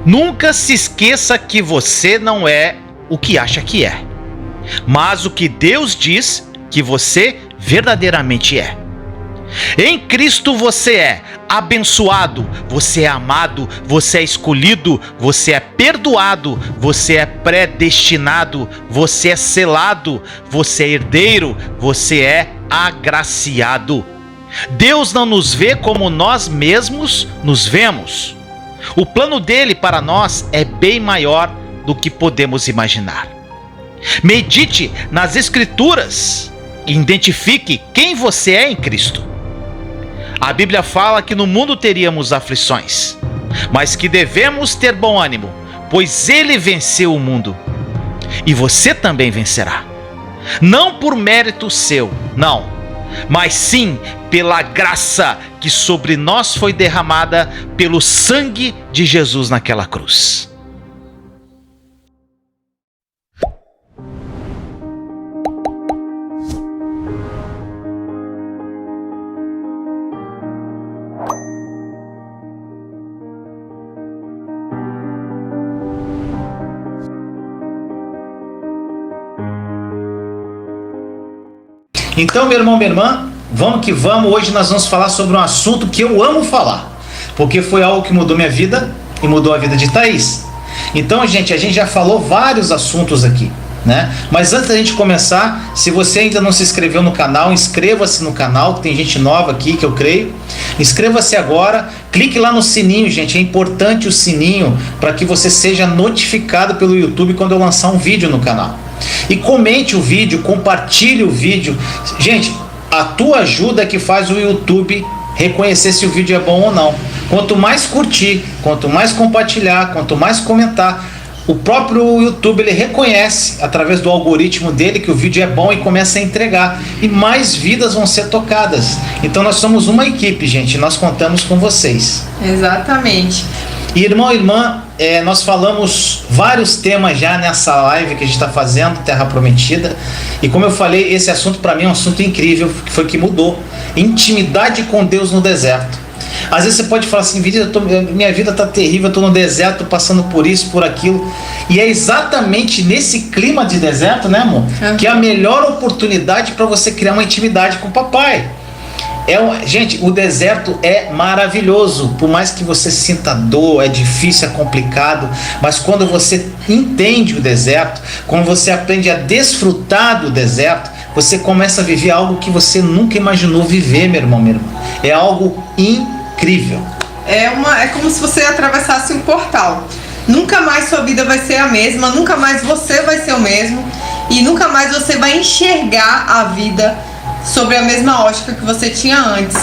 Nunca se esqueça que você não é o que acha que é, mas o que Deus diz que você verdadeiramente é. Em Cristo você é abençoado, você é amado, você é escolhido, você é perdoado, você é predestinado, você é selado, você é herdeiro, você é agraciado. Deus não nos vê como nós mesmos nos vemos. O plano dele para nós é bem maior do que podemos imaginar. Medite nas Escrituras e identifique quem você é em Cristo. A Bíblia fala que no mundo teríamos aflições, mas que devemos ter bom ânimo, pois ele venceu o mundo. E você também vencerá. Não por mérito seu, não, mas sim pela graça que sobre nós foi derramada pelo sangue de Jesus naquela cruz. Então, meu irmão, minha irmã, vamos que vamos. Hoje nós vamos falar sobre um assunto que eu amo falar, porque foi algo que mudou minha vida e mudou a vida de Thaís. Então, gente, a gente já falou vários assuntos aqui, né? Mas antes da gente começar, se você ainda não se inscreveu no canal, inscreva-se no canal, que tem gente nova aqui, que eu creio. Inscreva-se agora, clique lá no sininho, gente, é importante o sininho para que você seja notificado pelo YouTube quando eu lançar um vídeo no canal. E comente o vídeo, compartilhe o vídeo. Gente, a tua ajuda é que faz o YouTube reconhecer se o vídeo é bom ou não. Quanto mais curtir, quanto mais compartilhar, quanto mais comentar, o próprio YouTube ele reconhece através do algoritmo dele que o vídeo é bom e começa a entregar. E mais vidas vão ser tocadas. Então nós somos uma equipe, gente. Nós contamos com vocês. Exatamente. E irmão e irmã, nós falamos vários temas já nessa live que a gente está fazendo, Terra Prometida. E como eu falei, esse assunto para mim é um assunto incrível, que foi que mudou. Intimidade com Deus no deserto. Às vezes você pode falar assim, minha vida está terrível, eu estou no deserto, passando por isso, por aquilo. E é exatamente nesse clima de deserto, né, amor? Que é a melhor oportunidade para você criar uma intimidade com o papai. Gente, o deserto é maravilhoso, por mais que você sinta dor, é difícil, é complicado, mas quando você entende o deserto, quando você aprende a desfrutar do deserto, você começa a viver algo que você nunca imaginou viver, meu irmão, minha irmã. É algo incrível. É como se você atravessasse um portal. Nunca mais sua vida vai ser a mesma, nunca mais você vai ser o mesmo, e nunca mais você vai enxergar a vida sobre a mesma ótica que você tinha antes.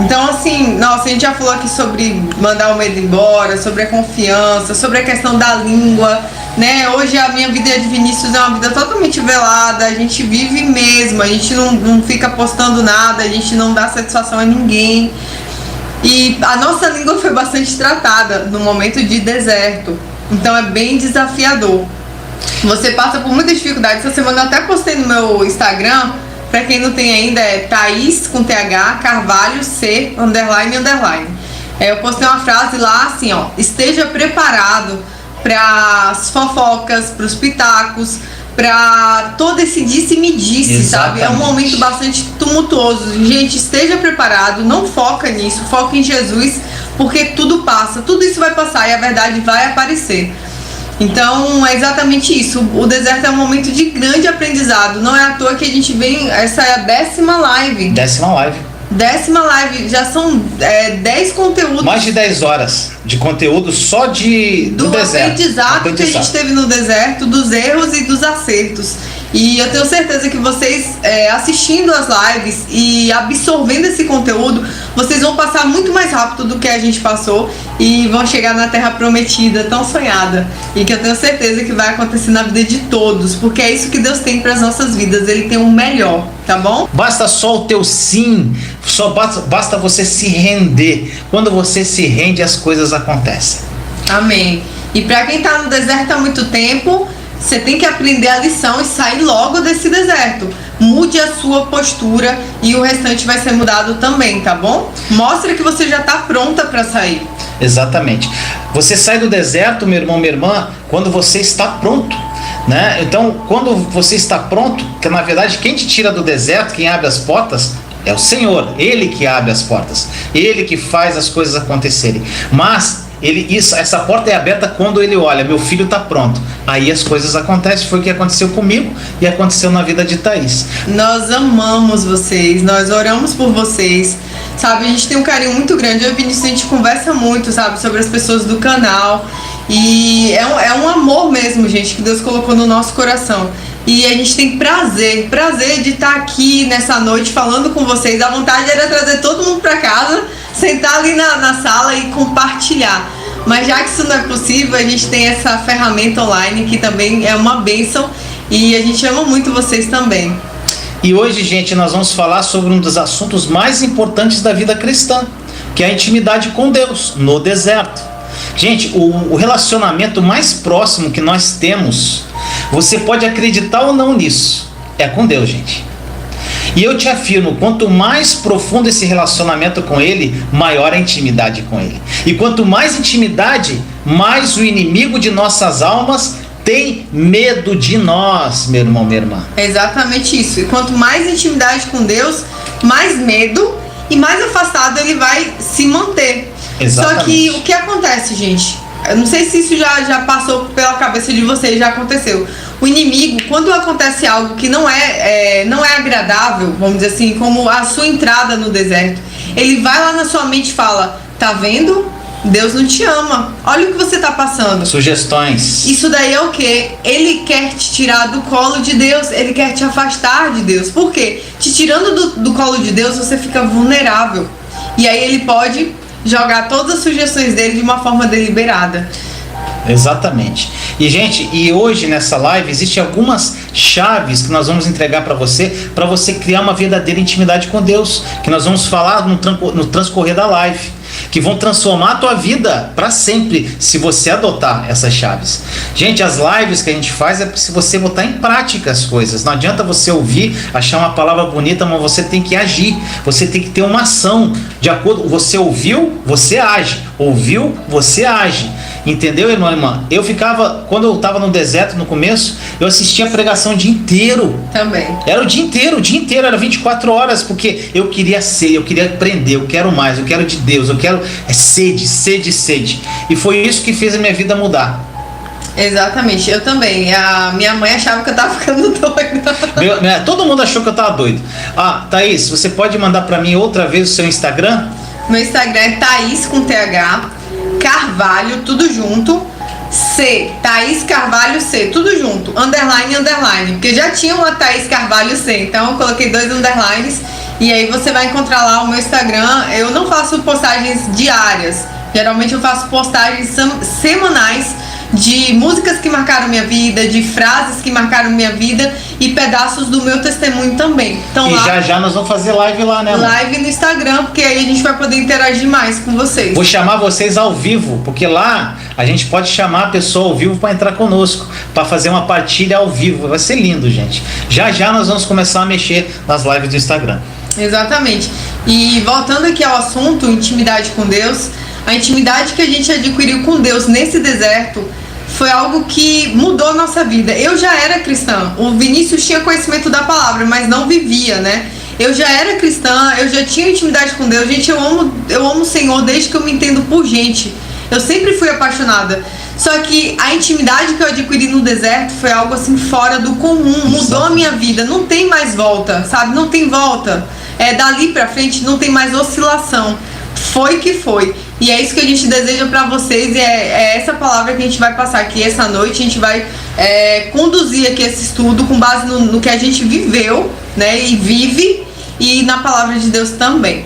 Então, assim, nossa, a gente já falou aqui sobre mandar o medo embora, sobre a confiança, sobre a questão da língua, né? Hoje a minha vida de Vinícius é uma vida totalmente velada, a gente vive mesmo, a gente não fica postando nada, a gente não dá satisfação a ninguém. E a nossa língua foi bastante tratada no momento de deserto, então é bem desafiador. Você passa por muitas dificuldades. Essa semana eu até postei no meu Instagram. Pra quem não tem ainda, é Thaís com TH, Carvalho, C, __. Eu postei uma frase lá assim, ó: esteja preparado para as fofocas, para os pitacos, para todo esse disse-me-disse, sabe? É um momento bastante tumultuoso. Gente, esteja preparado, não foca nisso, foca em Jesus, porque tudo passa, tudo isso vai passar e a verdade vai aparecer. Então é exatamente isso, o deserto é um momento de grande aprendizado, não é à toa que a gente vem, essa é a 10ª live. 10ª live, já são 10 conteúdos. Mais de 10 horas de conteúdo só do deserto. Aprendizado que a gente teve no deserto, dos erros e dos acertos. E eu tenho certeza que vocês, assistindo as lives e absorvendo esse conteúdo, vocês vão passar muito mais rápido do que a gente passou e vão chegar na Terra Prometida, tão sonhada. E que eu tenho certeza que vai acontecer na vida de todos, porque é isso que Deus tem para as nossas vidas, Ele tem o melhor, tá bom? Basta só o teu sim, só basta você se render. Quando você se rende, as coisas acontecem. Amém. E para quem tá no deserto há muito tempo, você tem que aprender a lição e sair logo desse deserto. Mude a sua postura e o restante vai ser mudado também, tá bom? Mostra que você já está pronta para sair. Exatamente. Você sai do deserto, meu irmão, minha irmã, quando você está pronto, né? Então, quando você está pronto, que na verdade quem te tira do deserto, quem abre as portas, é o Senhor. Ele que abre as portas, Ele que faz as coisas acontecerem. Mas essa porta é aberta quando Ele olha, meu filho está pronto. Aí as coisas acontecem. Foi o que aconteceu comigo e aconteceu na vida de Thaís. Nós amamos vocês, nós oramos por vocês, sabe? A gente tem um carinho muito grande. Eu e o Vinícius, a gente conversa muito, sabe, sobre as pessoas do canal. E é um amor mesmo, gente, que Deus colocou no nosso coração. E a gente tem prazer de estar aqui nessa noite falando com vocês. A vontade era trazer todo mundo para casa, sentar ali na sala e compartilhar. Mas já que isso não é possível, a gente tem essa ferramenta online que também é uma bênção. E a gente ama muito vocês também. E hoje, gente, nós vamos falar sobre um dos assuntos mais importantes da vida cristã, que é a intimidade com Deus no deserto. Gente, o relacionamento mais próximo que nós temos, você pode acreditar ou não nisso, é com Deus, gente. E eu te afirmo, quanto mais profundo esse relacionamento com Ele, maior a intimidade com Ele. E quanto mais intimidade, mais o inimigo de nossas almas tem medo de nós, meu irmão, minha irmã. É exatamente isso. E quanto mais intimidade com Deus, mais medo e mais afastado ele vai se manter. Exatamente. Só que o que acontece, gente? Eu não sei se isso já passou pela cabeça de vocês, já aconteceu. O inimigo, quando acontece algo que não é agradável, vamos dizer assim, como a sua entrada no deserto, ele vai lá na sua mente e fala: tá vendo? Deus não te ama. Olha o que você tá passando. Sugestões. Isso daí é o quê? Ele quer te tirar do colo de Deus. Ele quer te afastar de Deus. Por quê? Te tirando do colo de Deus, você fica vulnerável. E aí ele pode jogar todas as sugestões dele de uma forma deliberada. Exatamente. E gente, e hoje nessa live existem algumas chaves que nós vamos entregar para você criar uma verdadeira intimidade com Deus, que nós vamos falar no transcorrer da live, que vão transformar a tua vida para sempre se você adotar essas chaves. Gente, as lives que a gente faz é se você botar em prática as coisas. Não adianta você ouvir, achar uma palavra bonita, mas você tem que agir. Você tem que ter uma ação. De acordo, você ouviu, você age. Ouviu, você age. Entendeu, irmão e irmã? Eu ficava, quando eu estava no deserto no começo, eu assistia a pregação o dia inteiro. Também. Era o dia inteiro, era 24 horas, porque eu queria ser, eu queria aprender, eu quero mais, eu quero de Deus, eu quero sede. E foi isso que fez a minha vida mudar. Exatamente, eu também. A minha mãe achava que eu tava ficando doida. Todo mundo achou que eu tava doido. Ah, Thaís, você pode mandar pra mim outra vez o seu Instagram? Meu Instagram é Thaís com TH Carvalho, tudo junto. C, Thaís Carvalho C, tudo junto, underline, porque já tinha uma Thaís Carvalho C, então eu coloquei 2 underlines e aí você vai encontrar lá o meu Instagram. Eu não faço postagens diárias, geralmente eu faço postagens semanais de músicas que marcaram minha vida, de frases que marcaram minha vida e pedaços do meu testemunho também. Então, e lá, já nós vamos fazer live lá, né, amor? Live no Instagram, porque aí a gente vai poder interagir mais com vocês. Vou chamar vocês ao vivo, porque lá a gente pode chamar a pessoa ao vivo para entrar conosco, para fazer uma partilha ao vivo. Vai ser lindo, gente. Já nós vamos começar a mexer nas lives do Instagram. Exatamente. E voltando aqui ao assunto, intimidade com Deus, a intimidade que a gente adquiriu com Deus nesse deserto foi algo que mudou a nossa vida. Eu já era cristã, o Vinícius tinha conhecimento da palavra, mas não vivia, né? Eu já era cristã, eu já tinha intimidade com Deus. Gente, eu amo o Senhor desde que eu me entendo por gente. Eu sempre fui apaixonada. Só que a intimidade que eu adquiri no deserto foi algo assim fora do comum, mudou a minha vida. Não tem mais volta, sabe? Não tem volta. Dali pra frente não tem mais oscilação. Foi que foi. E é isso que a gente deseja pra vocês. E é essa palavra que a gente vai passar aqui essa noite. A gente vai conduzir aqui esse estudo com base no que a gente viveu, né? E vive. E na palavra de Deus também.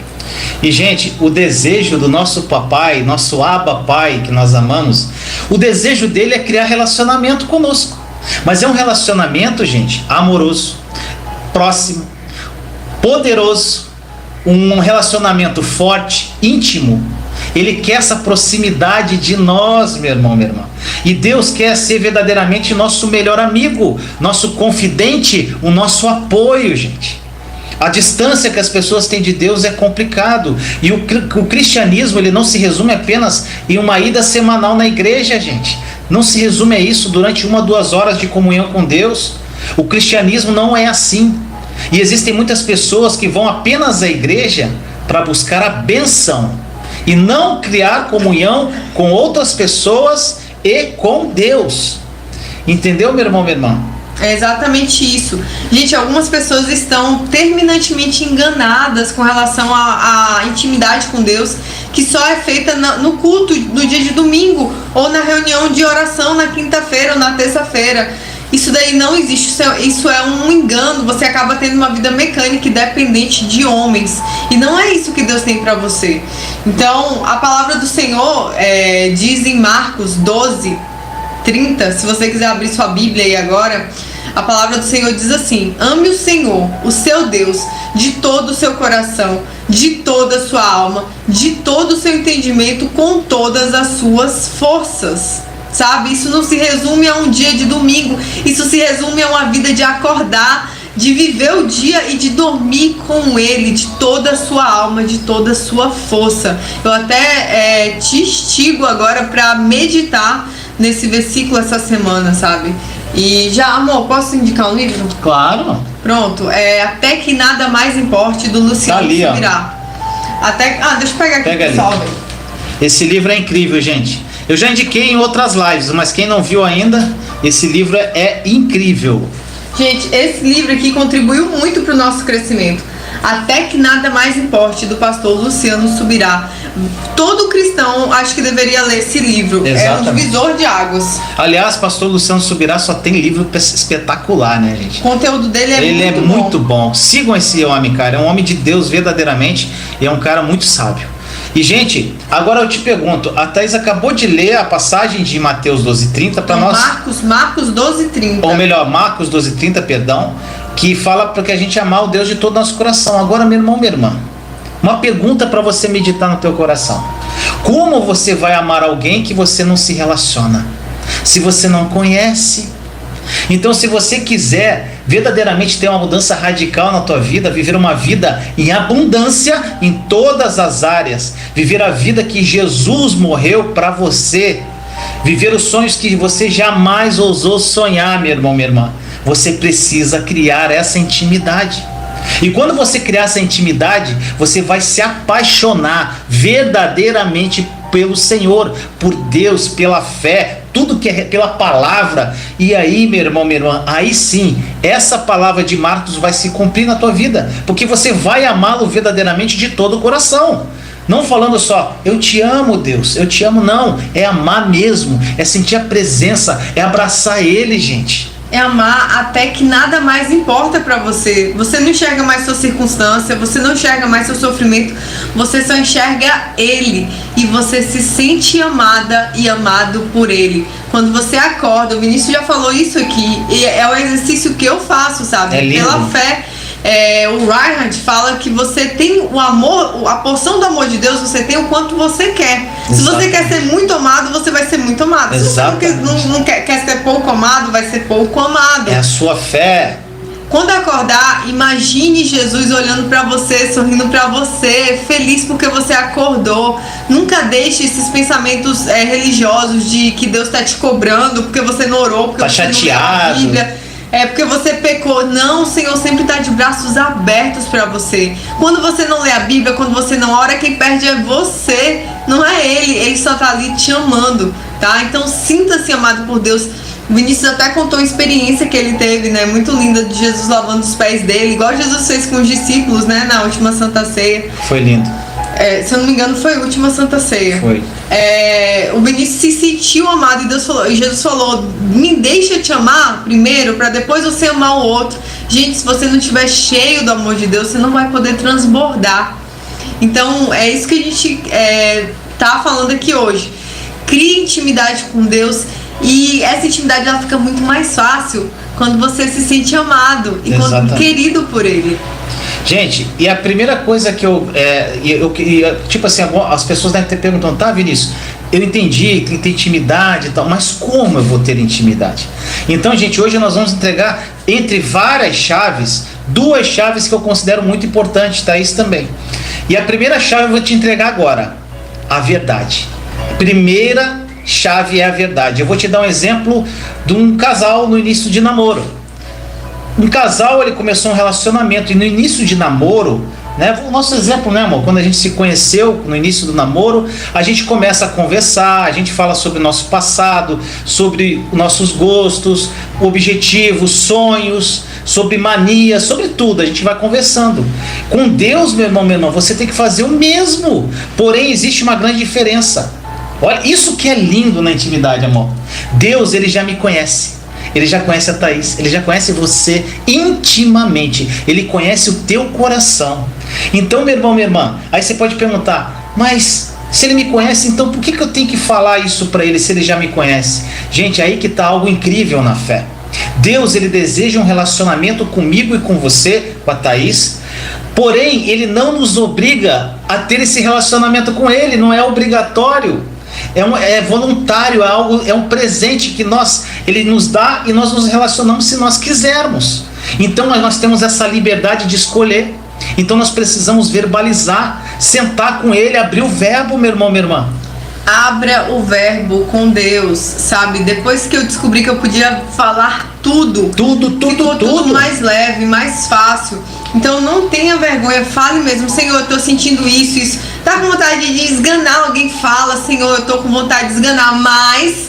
E, gente, o desejo do nosso papai, nosso Abba Pai, que nós amamos, o desejo dele é criar relacionamento conosco. Mas é um relacionamento, gente, amoroso, próximo, poderoso, um relacionamento forte, íntimo. Ele quer essa proximidade de nós, meu irmão, minha irmã. E Deus quer ser verdadeiramente nosso melhor amigo, nosso confidente, o nosso apoio, gente. A distância que as pessoas têm de Deus é complicado. E o cristianismo, ele não se resume apenas em uma ida semanal na igreja, gente. Não se resume a isso durante 1 ou 2 horas de comunhão com Deus. O cristianismo não é assim. E existem muitas pessoas que vão apenas à igreja para buscar a bênção e não criar comunhão com outras pessoas e com Deus. Entendeu, meu irmão, minha irmã? É exatamente isso. Gente, algumas pessoas estão terminantemente enganadas com relação à intimidade com Deus, que só é feita no culto, no dia de domingo, ou na reunião de oração na quinta-feira ou na terça-feira. Isso daí não existe, isso é um engano. Você acaba tendo uma vida mecânica e dependente de homens, e não é isso que Deus tem para você. Então, a palavra do Senhor diz em Marcos 12:30, se você quiser abrir sua Bíblia aí agora, a palavra do Senhor diz assim: ame o Senhor, o seu Deus, de todo o seu coração, de toda a sua alma, de todo o seu entendimento, com todas as suas forças. Sabe? Isso não se resume a um dia de domingo, isso se resume a uma vida de acordar, de viver o dia e de dormir com Ele, de toda a sua alma, de toda a sua força. Eu até te instigo agora para meditar nesse versículo essa semana, sabe? E já, amor, posso indicar um livro? Claro. Pronto, Até Que Nada Mais Importe, do Luciano Subirá. Deixa eu pegar aqui. Pega ali. Esse livro é incrível, gente. Eu já indiquei em outras lives, mas quem não viu ainda, esse livro é incrível. Gente, esse livro aqui contribuiu muito para o nosso crescimento. Até Que Nada Mais Importe, do pastor Luciano Subirá. Todo cristão acho que deveria ler esse livro. Exatamente. É um divisor de águas. Aliás, pastor Luciano Subirá só tem livro espetacular, né, gente? O conteúdo dele é muito bom. Sigam esse homem, cara. É um homem de Deus verdadeiramente e é um cara muito sábio. E, gente, agora eu te pergunto, a Thaís acabou de ler a passagem de Mateus 12:30 para nós. Marcos 12:30. Ou melhor, Marcos 12:30, perdão, que fala para que a gente amar o Deus de todo o nosso coração. Agora, meu irmão, minha irmã, uma pergunta para você meditar no teu coração: como você vai amar alguém que você não se relaciona? Se você não conhece? Então, se você quiser verdadeiramente ter uma mudança radical na tua vida, viver uma vida em abundância em todas as áreas, viver a vida que Jesus morreu para você, viver os sonhos que você jamais ousou sonhar, meu irmão, minha irmã, você precisa criar essa intimidade. E quando você criar essa intimidade, você vai se apaixonar verdadeiramente pelo Senhor, por Deus, pela fé, tudo que é pela palavra. E aí, meu irmão, minha irmã, aí sim, essa palavra de Marcos vai se cumprir na tua vida, porque você vai amá-lo verdadeiramente de todo o coração. Não falando só, eu te amo, Deus, eu te amo, não. É amar mesmo, é sentir a presença, é abraçar Ele, gente. É amar até que nada mais importa pra você. Você não enxerga mais sua circunstância, você não enxerga mais seu sofrimento, você só enxerga Ele. E você se sente amada e amado por Ele. Quando você acorda, o Vinícius já falou isso aqui, e é o exercício que eu faço, sabe? É lindo. Pela fé. O Reinhard fala que você tem o amor, a porção do amor de Deus, você tem o quanto você quer. Se você quer ser muito amado, você vai ser muito amado. Exatamente. Se você não quer ser pouco amado, vai ser pouco amado. É a sua fé. Quando acordar, imagine Jesus olhando pra você, sorrindo pra você, feliz porque você acordou. Nunca deixe esses pensamentos religiosos de que Deus tá te cobrando porque você não orou, porque tá você chateado. não leu a Bíblia. Porque você pecou. Não, o Senhor sempre está de braços abertos para você. Quando você não lê a Bíblia, quando você não ora, quem perde é você, não é Ele. Ele só está ali te amando, tá? Então sinta-se amado por Deus. O Vinícius até contou uma experiência que ele teve, né? Muito linda, de Jesus lavando os pés dele, igual Jesus fez com os discípulos, né? Na última Santa Ceia. Foi lindo. Se eu não me engano, foi a última Santa Ceia. Foi. O Vinícius se sentiu amado e Jesus falou: me deixa te amar primeiro, para depois você amar o outro. Gente, se você não estiver cheio do amor de Deus, você não vai poder transbordar. Então, é isso que a gente tá falando aqui hoje. Crie intimidade com Deus, e essa intimidade ela fica muito mais fácil quando você se sente amado e querido por Ele. Gente, e a primeira coisa que tipo assim, as pessoas devem ter perguntado: tá, Vinícius, eu entendi que tem intimidade e tal, mas como eu vou ter intimidade? Então, gente, hoje nós vamos entregar, entre várias chaves, duas chaves que eu considero muito importantes, Thaís também. E a primeira chave eu vou te entregar agora, a verdade. Primeira chave é a verdade. Eu vou te dar um exemplo de um casal no início de namoro. Um casal, ele começou um relacionamento, e no início de namoro, né, o nosso exemplo, né, amor? Quando a gente se conheceu no início do namoro, a gente começa a conversar, a gente fala sobre o nosso passado, sobre nossos gostos, objetivos, sonhos, sobre manias, sobre tudo. A gente vai conversando. Com Deus, meu irmão, você tem que fazer o mesmo. Porém, existe uma grande diferença. Olha, isso que é lindo na intimidade, amor. Deus, ele já me conhece. Ele já conhece a Thaís, ele já conhece você intimamente, ele conhece o teu coração. Então, meu irmão, minha irmã, aí você pode perguntar, mas se ele me conhece, então por que eu tenho que falar isso para ele se ele já me conhece? Gente, aí que está algo incrível na fé. Deus, ele deseja um relacionamento comigo e com você, com a Thaís, porém, ele não nos obriga a ter esse relacionamento com ele, não é obrigatório. É voluntário, é um presente que ele nos dá, e nós nos relacionamos se nós quisermos. Então nós temos essa liberdade de escolher. Então nós precisamos verbalizar, sentar com ele, abrir o verbo, meu irmão, minha irmã. Abra o verbo com Deus, sabe? Depois que eu descobri que eu podia falar tudo, ficou tudo mais leve, mais fácil. Então não tenha vergonha, fale mesmo: Senhor, eu tô sentindo isso. Tá com vontade de esganar alguém? Fala: Senhor, eu tô com vontade de esganar, mas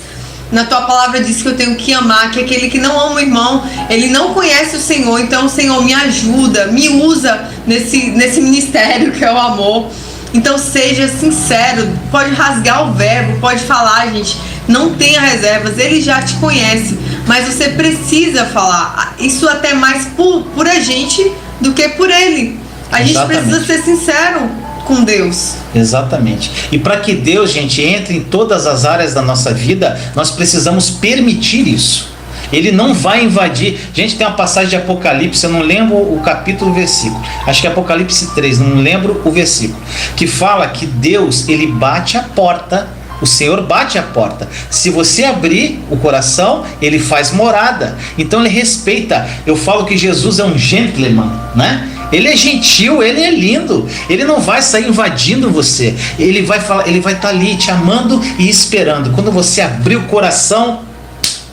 na tua palavra diz que eu tenho que amar, que aquele que não ama o irmão, ele não conhece o Senhor. Então, Senhor, me ajuda, me usa nesse ministério que é o amor. Então seja sincero, pode rasgar o verbo, pode falar, gente, não tenha reservas, ele já te conhece, mas você precisa falar, isso até mais por a gente do que por ele. A gente precisa ser sincero com Deus. Exatamente. E para que Deus, gente, entre em todas as áreas da nossa vida, nós precisamos permitir isso. Ele não vai invadir. Gente, tem uma passagem de Apocalipse, eu não lembro o capítulo, o versículo. Acho que é Apocalipse 3, não lembro o versículo. Que fala que Deus, ele bate a porta. O Senhor bate a porta. Se você abrir o coração, ele faz morada. Então ele respeita. Eu falo que Jesus é um gentleman, né? Ele é gentil, ele é lindo. Ele não vai sair invadindo você. Ele vai estar ali te amando e esperando. Quando você abrir o coração,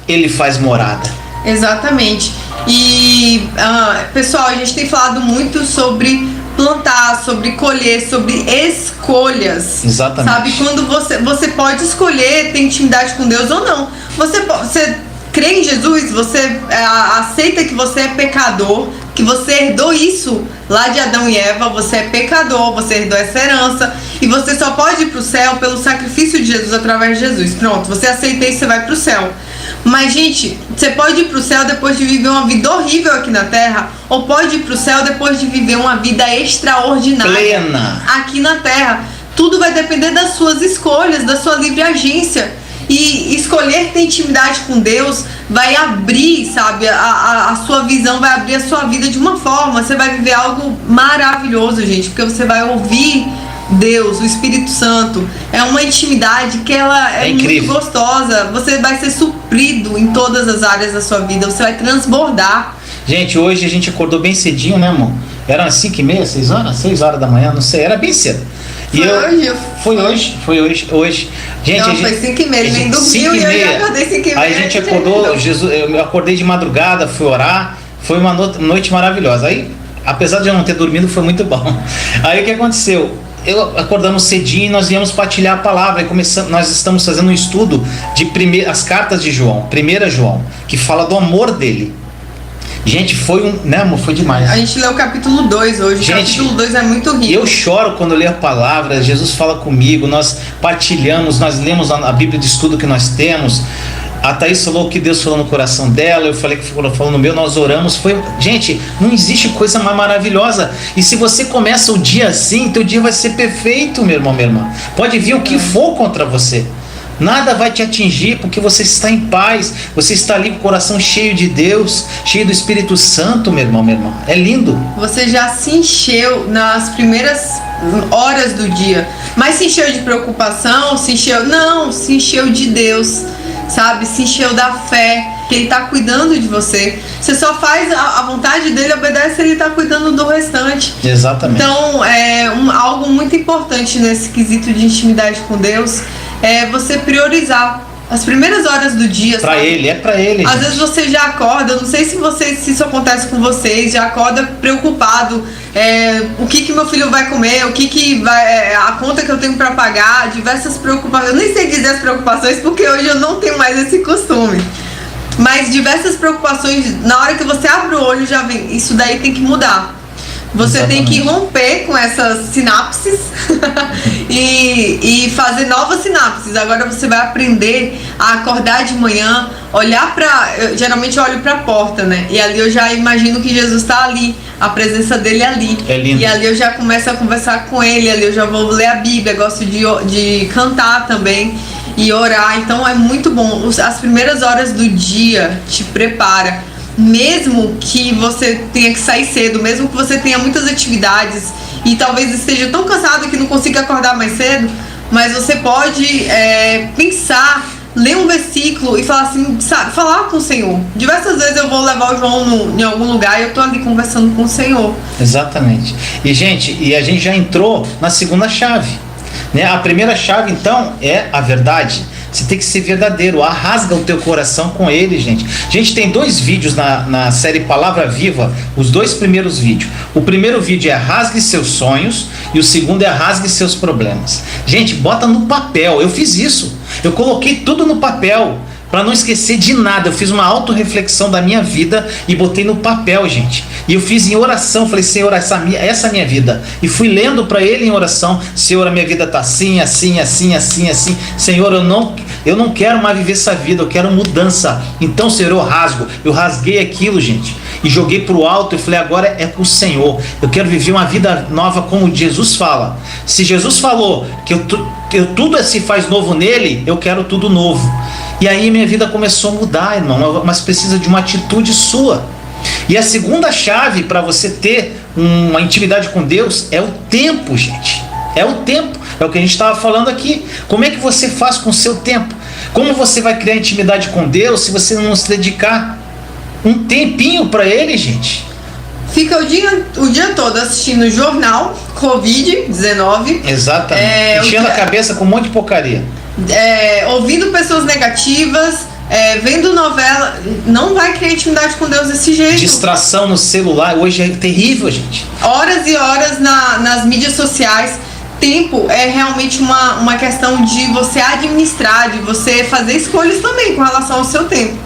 ele faz morada. Exatamente. E pessoal, a gente tem falado muito sobre plantar, sobre colher, sobre escolhas. Exatamente. Sabe, quando você pode escolher ter intimidade com Deus ou não. Você crê em Jesus, você aceita que você é pecador, que você herdou isso lá de Adão e Eva, você é pecador, você herdou essa herança, e você só pode ir para o céu pelo sacrifício de Jesus, através de Jesus. Pronto, você aceita isso, você vai para o céu. Mas, gente, você pode ir para o céu depois de viver uma vida horrível aqui na terra, ou pode ir para o céu depois de viver uma vida extraordinária plena aqui na terra. Tudo vai depender das suas escolhas, da sua livre agência. E escolher ter intimidade com Deus vai abrir, sabe, a sua visão, vai abrir a sua vida de uma forma. Você vai viver algo maravilhoso, gente, porque você vai ouvir Deus, o Espírito Santo. É uma intimidade que ela é muito gostosa. Você vai ser suprido em todas as áreas da sua vida. Você vai transbordar. Gente, hoje a gente acordou bem cedinho, né, amor? Eram 5h30, 6 horas? 6 horas da manhã, não sei, era bem cedo. Foi hoje. Gente, não, foi 5h30, ele nem dormiu e eu já acordei 5h30. Aí a gente acordou, eu acordei de madrugada, fui orar, foi uma noite maravilhosa. Aí, apesar de eu não ter dormido, foi muito bom. Aí o que aconteceu? Acordamos cedinho e nós íamos partilhar a palavra, e nós estamos fazendo um estudo de as cartas de João, 1 João, que fala do amor dele. Gente, né, amor? Foi demais. A gente leu o capítulo 2 hoje. Gente, o capítulo 2 é muito rico. Eu choro quando eu leio a palavra, Jesus fala comigo, nós partilhamos, nós lemos a Bíblia de estudo que nós temos. A Thaís falou que Deus falou no coração dela, eu falei que falou no meu, nós oramos. Gente, não existe coisa mais maravilhosa. E se você começa o dia assim, teu dia vai ser perfeito, meu irmão, minha irmã. Pode vir o que for contra você. Nada vai te atingir, porque você está em paz. Você está ali com o coração cheio de Deus, cheio do Espírito Santo, meu irmão, minha irmã. É lindo. Você já se encheu nas primeiras horas do dia. Mas se encheu de preocupação, se encheu de Deus, sabe? Se encheu da fé. que Ele está cuidando de você. Você só faz a vontade dEle, obedece, Ele está cuidando do restante. Exatamente. Então, algo muito importante nesse quesito de intimidade com Deus é você priorizar as primeiras horas do dia. Pra sabe? Ele, é pra Ele. Às gente. vezes você já acorda, eu não sei se isso acontece com vocês, já acorda preocupado, o que meu filho vai comer, o que vai, a conta que eu tenho para pagar, diversas preocupações. Eu nem sei dizer as preocupações porque hoje eu não tenho mais esse costume. Mas diversas preocupações, na hora que você abre o olho já vem, isso daí tem que mudar. Você Exatamente. tem que romper com essas sinapses e fazer novas sinapses. Agora você vai aprender a acordar de manhã, olhar eu geralmente olho para a porta, né? E ali eu já imagino que Jesus está ali, a presença dele ali. É lindo. E ali eu já começo a conversar com ele, ali eu já vou ler a Bíblia, gosto de cantar também e orar. Então é muito bom. As primeiras horas do dia te prepara. Mesmo que você tenha que sair cedo, mesmo que você tenha muitas atividades e talvez esteja tão cansado que não consiga acordar mais cedo, mas você pode pensar, ler um versículo e falar assim, sabe, falar com o Senhor. Diversas vezes eu vou levar o João em algum lugar e eu tô ali conversando com o Senhor. Exatamente. E a gente já entrou na segunda chave, né? A primeira chave, então, é a verdade. Você tem que ser verdadeiro, rasga o teu coração com Ele, gente. A gente tem 2 vídeos na série Palavra Viva, os 2 primeiros vídeos. O primeiro vídeo é rasgue seus sonhos e o segundo é rasgue seus problemas. Gente, bota no papel, eu fiz isso. Eu coloquei tudo no papel, para não esquecer de nada. Eu fiz uma autorreflexão da minha vida e botei no papel, gente. E eu fiz em oração, falei, Senhor, essa é a minha vida. E fui lendo para Ele em oração, Senhor, a minha vida está assim, assim, assim, assim, assim. Senhor, eu não quero mais viver essa vida, eu quero mudança. Então, Senhor, eu rasguei aquilo, gente. E joguei para o alto e falei, agora é com o Senhor. Eu quero viver uma vida nova como Jesus fala. Se Jesus falou que tudo se faz novo nele, eu quero tudo novo. E aí minha vida começou a mudar, irmão, mas precisa de uma atitude sua. E a segunda chave para você ter uma intimidade com Deus é o tempo, gente. É o tempo, é o que a gente estava falando aqui. Como é que você faz com o seu tempo? Como você vai criar intimidade com Deus se você não se dedicar um tempinho para Ele, gente? Fica o dia todo assistindo jornal, Covid-19. Exatamente. Enchendo a cabeça com um monte de porcaria. Ouvindo pessoas negativas, vendo novela. Não vai criar intimidade com Deus desse jeito. Distração no celular, hoje é terrível, gente. Horas e horas nas mídias sociais. Tempo é realmente uma questão de você administrar, de você fazer escolhas também com relação ao seu tempo.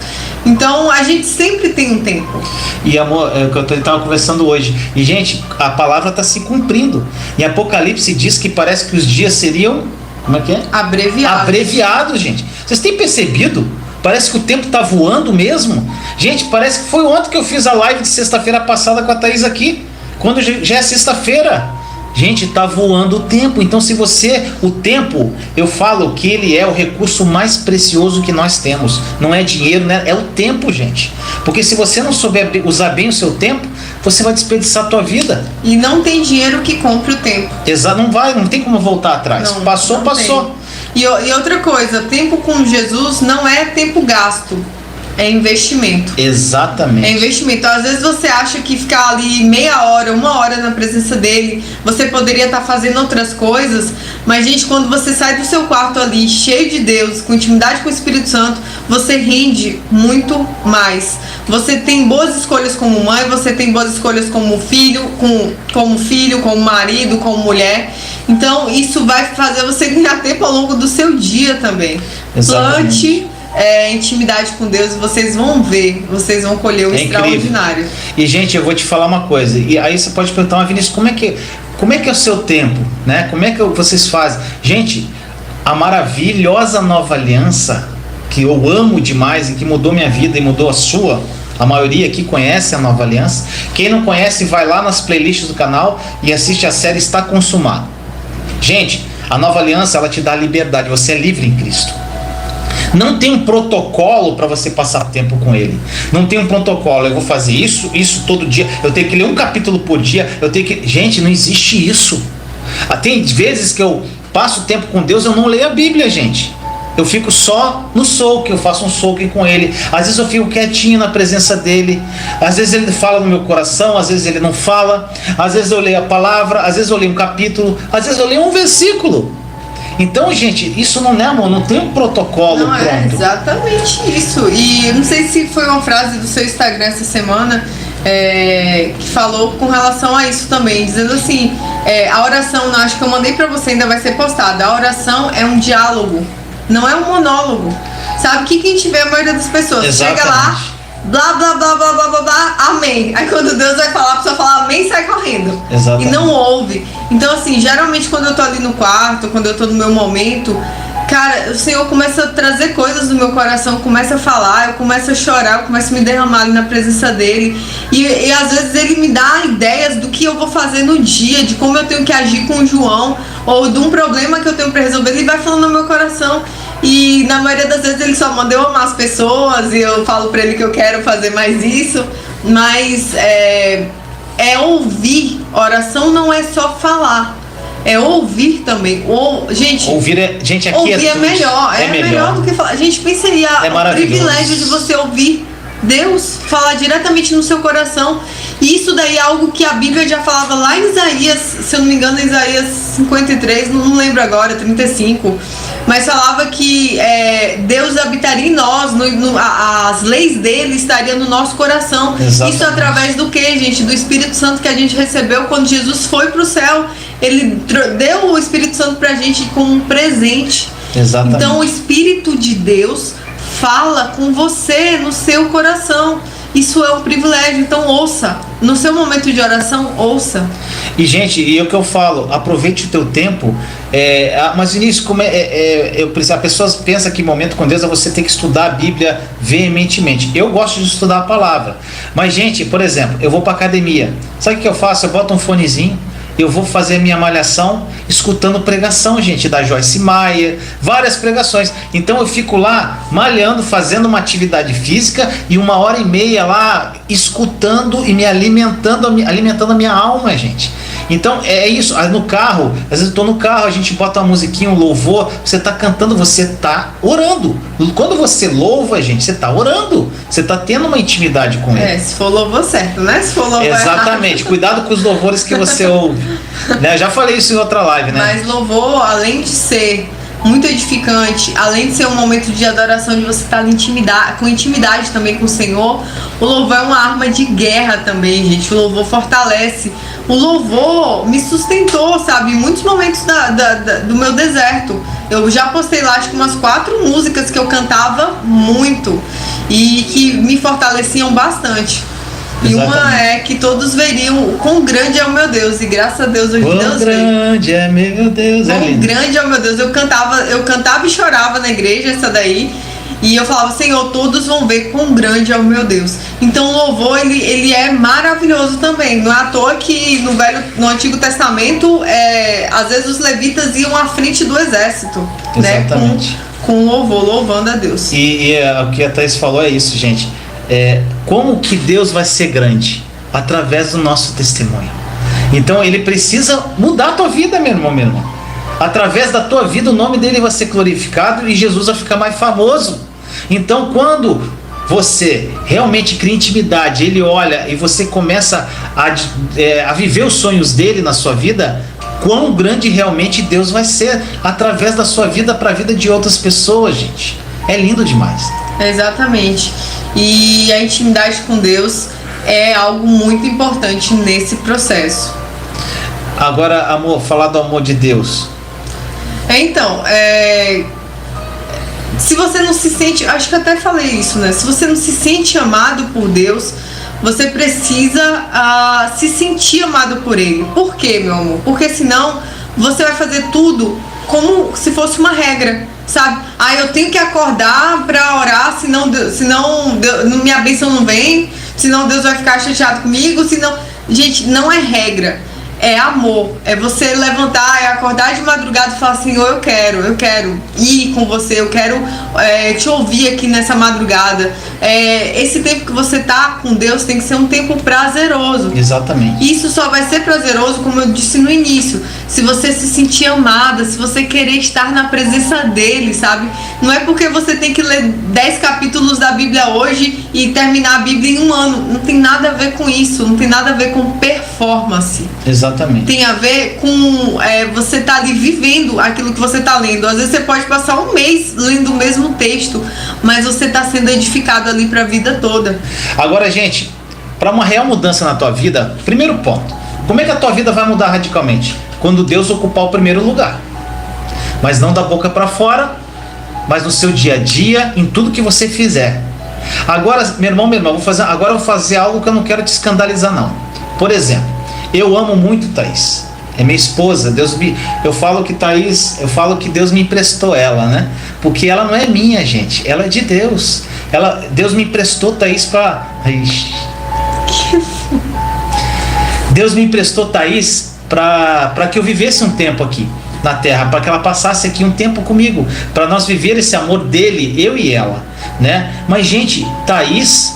Então a gente sempre tem um tempo. E amor, é o que eu estava conversando hoje. E gente, a palavra está se cumprindo. Em Apocalipse diz que parece que os dias seriam, como é que é? Abreviados, gente. Vocês têm percebido? Parece que o tempo está voando mesmo. Gente, parece que foi ontem que eu fiz a live de sexta-feira passada com a Thaís aqui. Quando já é sexta-feira. Gente, está voando o tempo. Então o tempo, eu falo que ele é o recurso mais precioso que nós temos. Não é dinheiro, né? É o tempo, gente. Porque se você não souber usar bem o seu tempo, você vai desperdiçar a tua vida. E não tem dinheiro que compre o tempo. Exato, não tem como voltar atrás. Passou. E outra coisa, tempo com Jesus não é tempo gasto. É investimento. Exatamente. É investimento. Às vezes você acha que ficar ali meia hora, 1 hora na presença dele, você poderia estar fazendo outras coisas, mas gente, quando você sai do seu quarto ali, cheio de Deus, com intimidade com o Espírito Santo, você rende muito mais. Você tem boas escolhas como mãe, você tem boas escolhas como filho, como marido, como mulher. Então isso vai fazer você ganhar tempo ao longo do seu dia também. Exatamente. Plante intimidade com Deus, vocês vão ver, vocês vão colher o extraordinário. E gente, eu vou te falar uma coisa, e aí você pode perguntar, Vinícius, como é que é o seu tempo, né? Como é que vocês fazem? Gente, a maravilhosa nova aliança, que eu amo demais e que mudou minha vida e mudou a sua, a maioria aqui conhece a nova aliança. Quem não conhece, vai lá nas playlists do canal e assiste a série Está Consumado. Gente, a nova aliança, ela te dá liberdade, você é livre em Cristo. Não tem um protocolo para você passar tempo com Ele. Não tem um protocolo, eu vou fazer isso todo dia, eu tenho que ler um capítulo por dia, Gente, não existe isso. Tem vezes que eu passo tempo com Deus, eu não leio a Bíblia, gente. Eu fico só no soak, eu faço um soak com ele. Às vezes eu fico quietinho na presença dele. Às vezes ele fala no meu coração, às vezes ele não fala. Às vezes eu leio a palavra, às vezes eu leio um capítulo, às vezes eu leio um versículo. Então, gente, isso não é, amor, não tem um protocolo não, pronto. É exatamente isso. E eu não sei se foi uma frase do seu Instagram essa semana que falou com relação a isso também, dizendo assim, a oração, acho que eu mandei pra você, ainda vai ser postada. A oração é um diálogo, não é um monólogo. Sabe o que a gente vê a maioria das pessoas? Exatamente. Chega lá, blá, blá, blá, blá, blá, blá, blá, amém. Aí quando Deus vai falar, a pessoa fala amém e sai correndo. Exatamente. E não ouve. Então assim, geralmente quando eu tô ali no quarto, quando eu tô no meu momento, cara, o Senhor começa a trazer coisas do meu coração, começa a falar, eu começo a chorar, eu começo a me derramar ali na presença dele. E às vezes ele me dá ideias do que eu vou fazer no dia, de como eu tenho que agir com o João, ou de um problema que eu tenho pra resolver. Ele vai falando no meu coração. E na maioria das vezes ele só manda eu amar as pessoas e eu falo pra ele que eu quero fazer mais isso. Mas é ouvir. Oração não é só falar. É ouvir também. Gente, ouvir aqui ouvir é melhor. É melhor do que falar. Gente, pensa aí, o privilégio de você ouvir Deus falar diretamente no seu coração. E isso daí é algo que a Bíblia já falava lá em Isaías, se eu não me engano, Isaías 53, não lembro agora, 35. Mas falava que Deus habitaria em nós, as leis dele estariam no nosso coração. Exatamente. Isso através do que, gente? Do Espírito Santo que a gente recebeu quando Jesus foi para o céu. Ele deu o Espírito Santo pra gente como um presente. Exatamente. Então o Espírito de Deus fala com você no seu coração. Isso é um privilégio, então ouça. No seu momento de oração, ouça. E gente, e é o que eu falo, aproveite o teu tempo. Mas Vinícius, a pessoa pensa que momento com Deus é você ter que estudar a Bíblia veementemente. Eu gosto de estudar a palavra. Mas gente, por exemplo, eu vou pra academia. Sabe o que eu faço? Eu boto um fonezinho, eu vou fazer minha malhação escutando pregação, gente, da Joyce Meyer, várias pregações. Então eu fico lá malhando, fazendo uma atividade física e 1h30 lá escutando e me alimentando a minha alma, gente. Então é isso. No carro, às vezes eu tô no carro, a gente bota uma musiquinha, um louvor, você tá cantando, você tá orando. Quando você louva, gente, você tá orando. Você tá tendo uma intimidade com ele. Se for louvor certo, né? Se for louvor exatamente. errado. Cuidado com os louvores que você ouve. Né? Já falei isso em outra live, né? Mas louvor, além de ser muito edificante, além de ser um momento de adoração, de você estar com intimidade também com o Senhor, o louvor é uma arma de guerra também, gente. O louvor fortalece. O louvor me sustentou, sabe, em muitos momentos do meu deserto. Eu já postei lá, acho que umas 4 músicas que eu cantava muito e que me fortaleciam bastante. E uma é que todos veriam o quão grande é o meu Deus. E graças a Deus hoje Deus veio. Quão grande é meu Deus. Quão grande é o meu Deus. Eu cantava e chorava na igreja, essa daí. E eu falava, Senhor, todos vão ver quão grande é o meu Deus. Então o louvor, ele é maravilhoso também. Não é à toa que no Antigo Testamento, às vezes os levitas iam à frente do exército. Exatamente. Né? Com louvor, louvando a Deus. E o que a Thaís falou é isso, gente. Como que Deus vai ser grande? Através do nosso testemunho. Então ele precisa mudar a tua vida, meu irmão, minha irmã. Através da tua vida o nome dele vai ser glorificado e Jesus vai ficar mais famoso. Então quando você realmente cria intimidade, ele olha e você começa a viver os sonhos dele na sua vida, quão grande realmente Deus vai ser através da sua vida para a vida de outras pessoas, gente. É lindo demais. Exatamente. E a intimidade com Deus é algo muito importante nesse processo. Agora, amor, falar do amor de Deus. Então, se você não se sente, acho que eu até falei isso, né? Se você não se sente amado por Deus, você precisa se sentir amado por Ele. Por quê, meu amor? Porque senão você vai fazer tudo como se fosse uma regra, sabe? Eu tenho que acordar pra orar, senão minha bênção não vem, senão Deus vai ficar chateado comigo, senão... Gente, não é regra. é amor. É você levantar, é acordar de madrugada e falar, Senhor, eu quero ir com você, eu quero te ouvir aqui nessa madrugada. Esse tempo que você tá com Deus tem que ser um tempo prazeroso. Exatamente. Isso só vai ser prazeroso, como eu disse no início, se você se sentir amada, se você querer estar na presença dele, sabe? Não é porque você tem que ler 10 capítulos da Bíblia hoje e terminar a Bíblia em um ano. Não tem nada a ver com isso, não tem nada a ver com performance. Exatamente. Tem a ver com você tá ali vivendo aquilo que você tá lendo. Às vezes você pode passar um mês lendo o mesmo texto, mas você tá sendo edificado ali para a vida toda. Agora, gente, para uma real mudança na tua vida, primeiro ponto, como é que a tua vida vai mudar radicalmente? Quando Deus ocupar o primeiro lugar. Mas não da boca para fora, mas no seu dia a dia, em tudo que você fizer. Agora, meu irmão, agora eu vou fazer algo que eu não quero te escandalizar, não. Por exemplo, eu amo muito Thaís. É minha esposa. Eu falo que Deus me emprestou ela, né? Porque ela não é minha, gente. Ela é de Deus. Deus me emprestou Thaís para... Deus me emprestou Thaís para que eu vivesse um tempo aqui na terra, para que ela passasse aqui um tempo comigo, para nós viver esse amor dele, eu e ela, né? Mas, gente, Thaís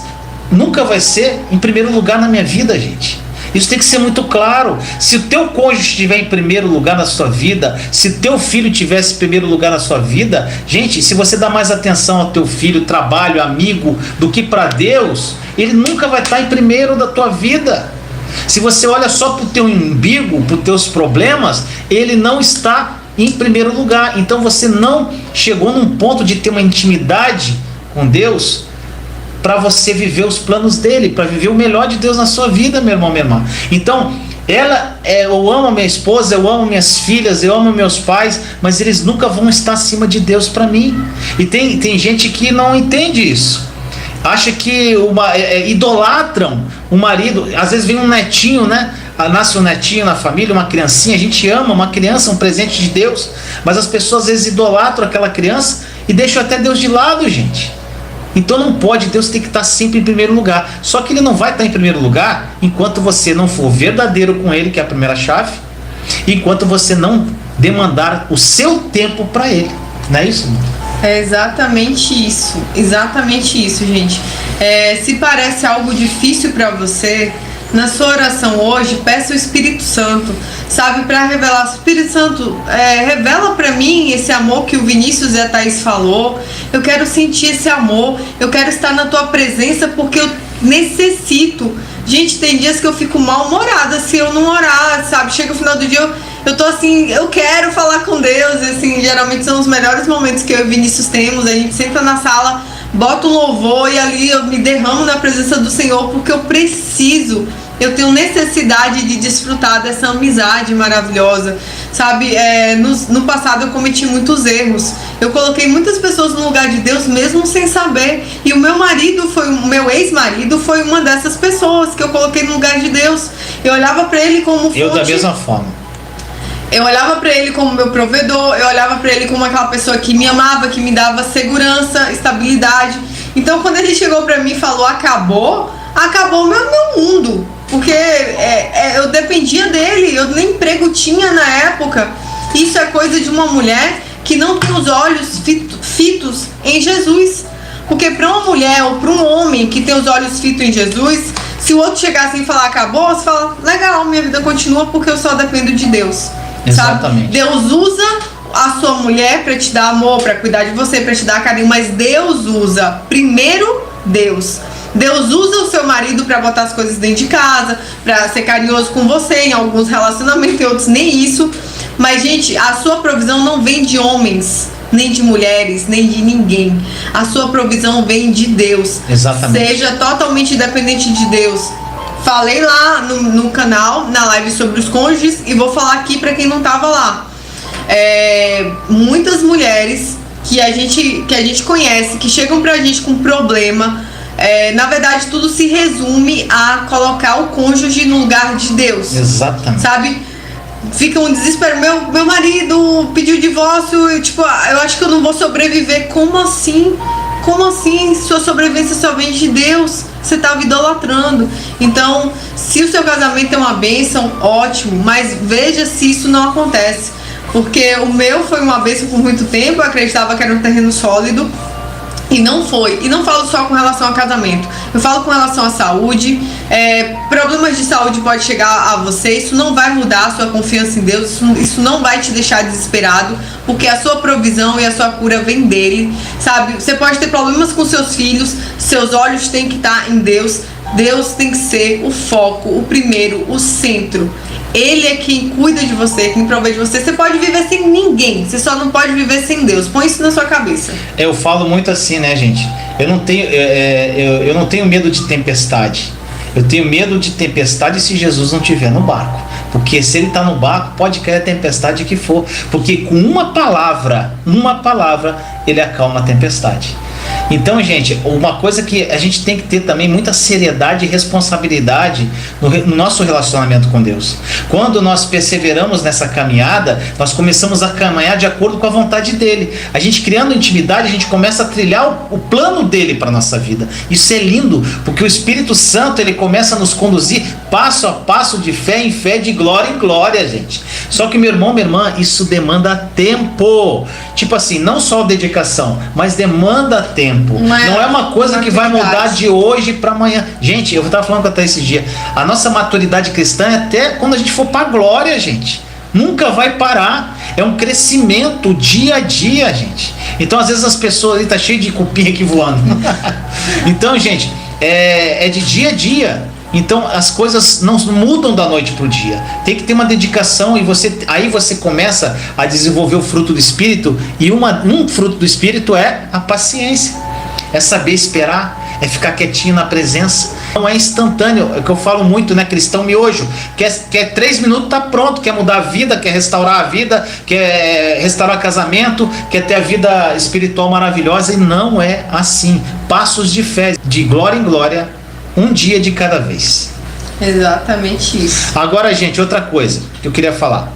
nunca vai ser em primeiro lugar na minha vida, gente. Isso tem que ser muito claro. Se o teu cônjuge estiver em primeiro lugar na sua vida, se o teu filho tivesse em primeiro lugar na sua vida, gente, se você dá mais atenção ao teu filho, trabalho, amigo, do que para Deus, ele nunca vai estar em primeiro da tua vida. Se você olha só para o teu umbigo, para os teus problemas, ele não está em primeiro lugar. Então você não chegou num ponto de ter uma intimidade com Deus para você viver os planos dele, para viver o melhor de Deus na sua vida, meu irmão, minha irmã. Então, eu amo a minha esposa, eu amo minhas filhas, eu amo meus pais, mas eles nunca vão estar acima de Deus para mim. E tem gente que não entende isso. Acha que idolatram o marido. Às vezes vem um netinho, né? Nasce um netinho na família, uma criancinha. A gente ama uma criança, um presente de Deus. Mas as pessoas às vezes idolatram aquela criança e deixam até Deus de lado, gente. Então não pode, Deus tem que estar sempre em primeiro lugar. Só que ele não vai estar em primeiro lugar enquanto você não for verdadeiro com ele, que é a primeira chave, enquanto você não demandar o seu tempo para ele. Não é isso, irmão? É exatamente isso, gente. Se parece algo difícil para você, na sua oração hoje, peça o Espírito Santo, sabe, para revelar. Espírito Santo, revela para mim esse amor que o Vinícius e a Thaís falou. Eu quero sentir esse amor, eu quero estar na tua presença porque eu necessito. Gente, tem dias que eu fico mal-humorada se eu não orar, sabe? Chega o final do dia, eu tô assim, eu quero falar com Deus, e assim, geralmente são os melhores momentos que eu e o Vinícius temos. A gente senta na sala, bota um louvor e ali eu me derramo na presença do Senhor, porque eu tenho necessidade de desfrutar dessa amizade maravilhosa, sabe? No passado eu cometi muitos erros, eu coloquei muitas pessoas no lugar de Deus mesmo sem saber, e o meu ex-marido foi uma dessas pessoas que eu coloquei no lugar de Deus. Eu olhava pra ele como fonte. Eu da mesma forma. Eu olhava pra ele como meu provedor, eu olhava pra ele como aquela pessoa que me amava, que me dava segurança, estabilidade. Então quando ele chegou pra mim e falou acabou o meu mundo. Porque eu dependia dele, eu nem emprego tinha na época. Isso é coisa de uma mulher que não tem os olhos fitos em Jesus. Porque para uma mulher ou para um homem que tem os olhos fitos em Jesus, se o outro chegar assim e falar acabou, você fala, legal, minha vida continua porque eu só dependo de Deus. Exatamente. Sabe? Deus usa a sua mulher para te dar amor, para cuidar de você, para te dar carinho, mas Deus usa primeiro Deus. Deus usa o seu marido para botar as coisas dentro de casa, para ser carinhoso com você, em alguns relacionamentos, em outros nem isso. Mas, gente, a sua provisão não vem de homens, nem de mulheres, nem de ninguém. A sua provisão vem de Deus. Exatamente. Seja totalmente dependente de Deus. Falei lá no canal, na live sobre os cônjuges, e vou falar aqui para quem não tava lá. Muitas mulheres que a gente conhece, que chegam pra gente com problema, na verdade tudo se resume a colocar o cônjuge no lugar de Deus. Exatamente. Sabe? Fica um desespero, meu marido pediu divórcio, eu acho que eu não vou sobreviver. Como assim? Como assim? Sua sobrevivência só vem de Deus. Você estava idolatrando. Então, se o seu casamento é uma bênção, ótimo. Mas veja se isso não acontece. Porque o meu foi uma bênção por muito tempo. Eu acreditava que era um terreno sólido. E não foi. E não falo só com relação ao casamento. Eu falo com relação à saúde. Problemas de saúde podem chegar a você. Isso não vai mudar a sua confiança em Deus. Isso não vai te deixar desesperado. Porque a sua provisão e a sua cura vem dele. Sabe? Você pode ter problemas com seus filhos. Seus olhos têm que estar em Deus. Deus tem que ser o foco, o primeiro, o centro. Ele é quem cuida de você, quem provê de você. Você pode viver sem ninguém, você só não pode viver sem Deus. Põe isso na sua cabeça. Eu falo muito assim, né, gente? Eu não tenho medo de tempestade. Eu tenho medo de tempestade se Jesus não estiver no barco. Porque se ele está no barco, pode cair a tempestade que for. Porque com uma palavra, ele acalma a tempestade. Então, gente, uma coisa que a gente tem que ter também muita seriedade e responsabilidade no nosso relacionamento com Deus. Quando nós perseveramos nessa caminhada, nós começamos a caminhar de acordo com a vontade dele. A gente criando intimidade, a gente começa a trilhar o plano dele para a nossa vida. Isso é lindo, porque o Espírito Santo, ele começa a nos conduzir passo a passo, de fé em fé, de glória em glória, gente. Só que, meu irmão, minha irmã, isso demanda tempo. Tipo assim, não só dedicação, mas demanda tempo. Não é uma coisa que vai mudar de hoje para amanhã. Gente, eu estava falando até esse dia, a nossa maturidade cristã é até quando a gente for para a glória, gente. Nunca vai parar. É um crescimento dia a dia, gente. Então, às vezes as pessoas ali tá cheio de cupim aqui voando. Então, gente, é de dia a dia. Então as coisas não mudam da noite para o dia. Tem que ter uma dedicação e aí você começa a desenvolver o fruto do Espírito. E um fruto do Espírito é a paciência. É saber esperar, é ficar quietinho na presença. Não é instantâneo, é o que eu falo muito, né? Cristão miojo. Quer 3 minutos, tá pronto. Quer mudar a vida, quer restaurar a vida, quer restaurar casamento, quer ter a vida espiritual maravilhosa. E não é assim. Passos de fé, de glória em glória, um dia de cada vez. Exatamente isso. Agora, gente, outra coisa que eu queria falar.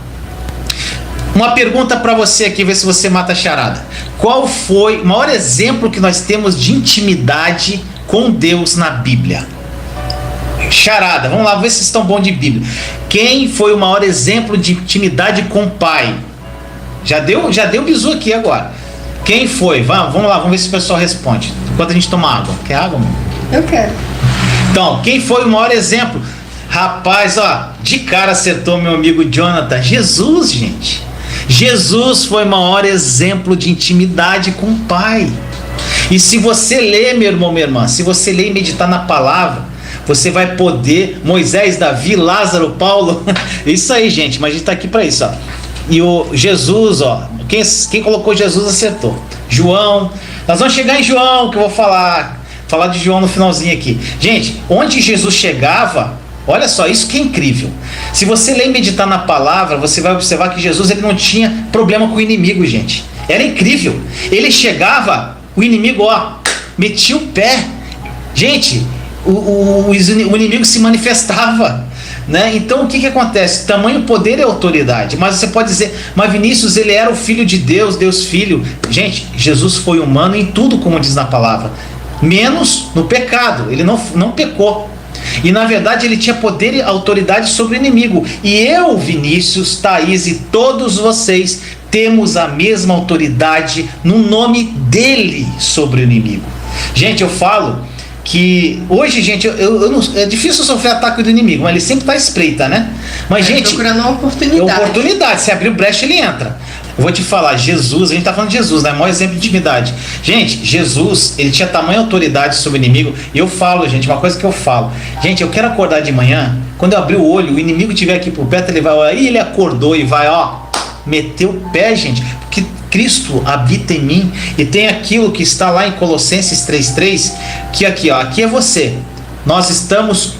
Uma pergunta para você aqui, ver se você mata a charada. Qual foi o maior exemplo que nós temos de intimidade com Deus na Bíblia? Charada, vamos lá, ver se vocês estão bons de Bíblia. Quem foi o maior exemplo de intimidade com o Pai? Já deu bizu aqui agora. Quem foi? Vamos lá, vamos ver se o pessoal responde. Enquanto a gente toma água. Quer água, mano? Eu quero. Então, quem foi o maior exemplo? Rapaz, ó, de cara acertou meu amigo Jonathan. Jesus, gente. Jesus foi o maior exemplo de intimidade com o Pai. E se você ler, meu irmão, minha irmã, se você ler e meditar na palavra, você vai poder, Moisés, Davi, Lázaro, Paulo, isso aí, gente, mas a gente está aqui para isso, ó. E o Jesus, ó, quem colocou Jesus acertou. João, nós vamos chegar em João, que eu vou falar de João no finalzinho aqui. Gente, onde Jesus chegava, olha só, isso que é incrível. Se você ler e meditar na palavra, você vai observar que Jesus, ele não tinha problema com o inimigo, gente. Era incrível. Ele chegava, o inimigo, ó, metia o pé. Gente, o inimigo se manifestava, né? Então o que acontece? Tamanho poder é autoridade. Mas você pode dizer, mas Vinícius, ele era o filho de Deus, Deus filho. Gente, Jesus foi humano em tudo, como diz na palavra, menos no pecado. Ele não pecou. E na verdade ele tinha poder e autoridade sobre o inimigo. E eu, Vinícius, Thaís e todos vocês temos a mesma autoridade no nome dele sobre o inimigo. Gente, eu falo que hoje, gente, é difícil sofrer ataque do inimigo, mas ele sempre está à espreita, né? Mas, gente, procurando uma oportunidade. Se abrir brecha, ele entra. Eu vou te falar, Jesus, a gente está falando de Jesus, né? O maior exemplo de intimidade. Gente, Jesus, ele tinha tamanha autoridade sobre o inimigo. E eu falo, gente, uma coisa que eu falo. Gente, eu quero acordar de manhã, quando eu abrir o olho, o inimigo estiver aqui por perto, ele vai, aí ele acordou e vai, ó, meter o pé, gente. Porque Cristo habita em mim. E tem aquilo que está lá em Colossenses 3:3, que aqui, ó, aqui é você. Nós estamos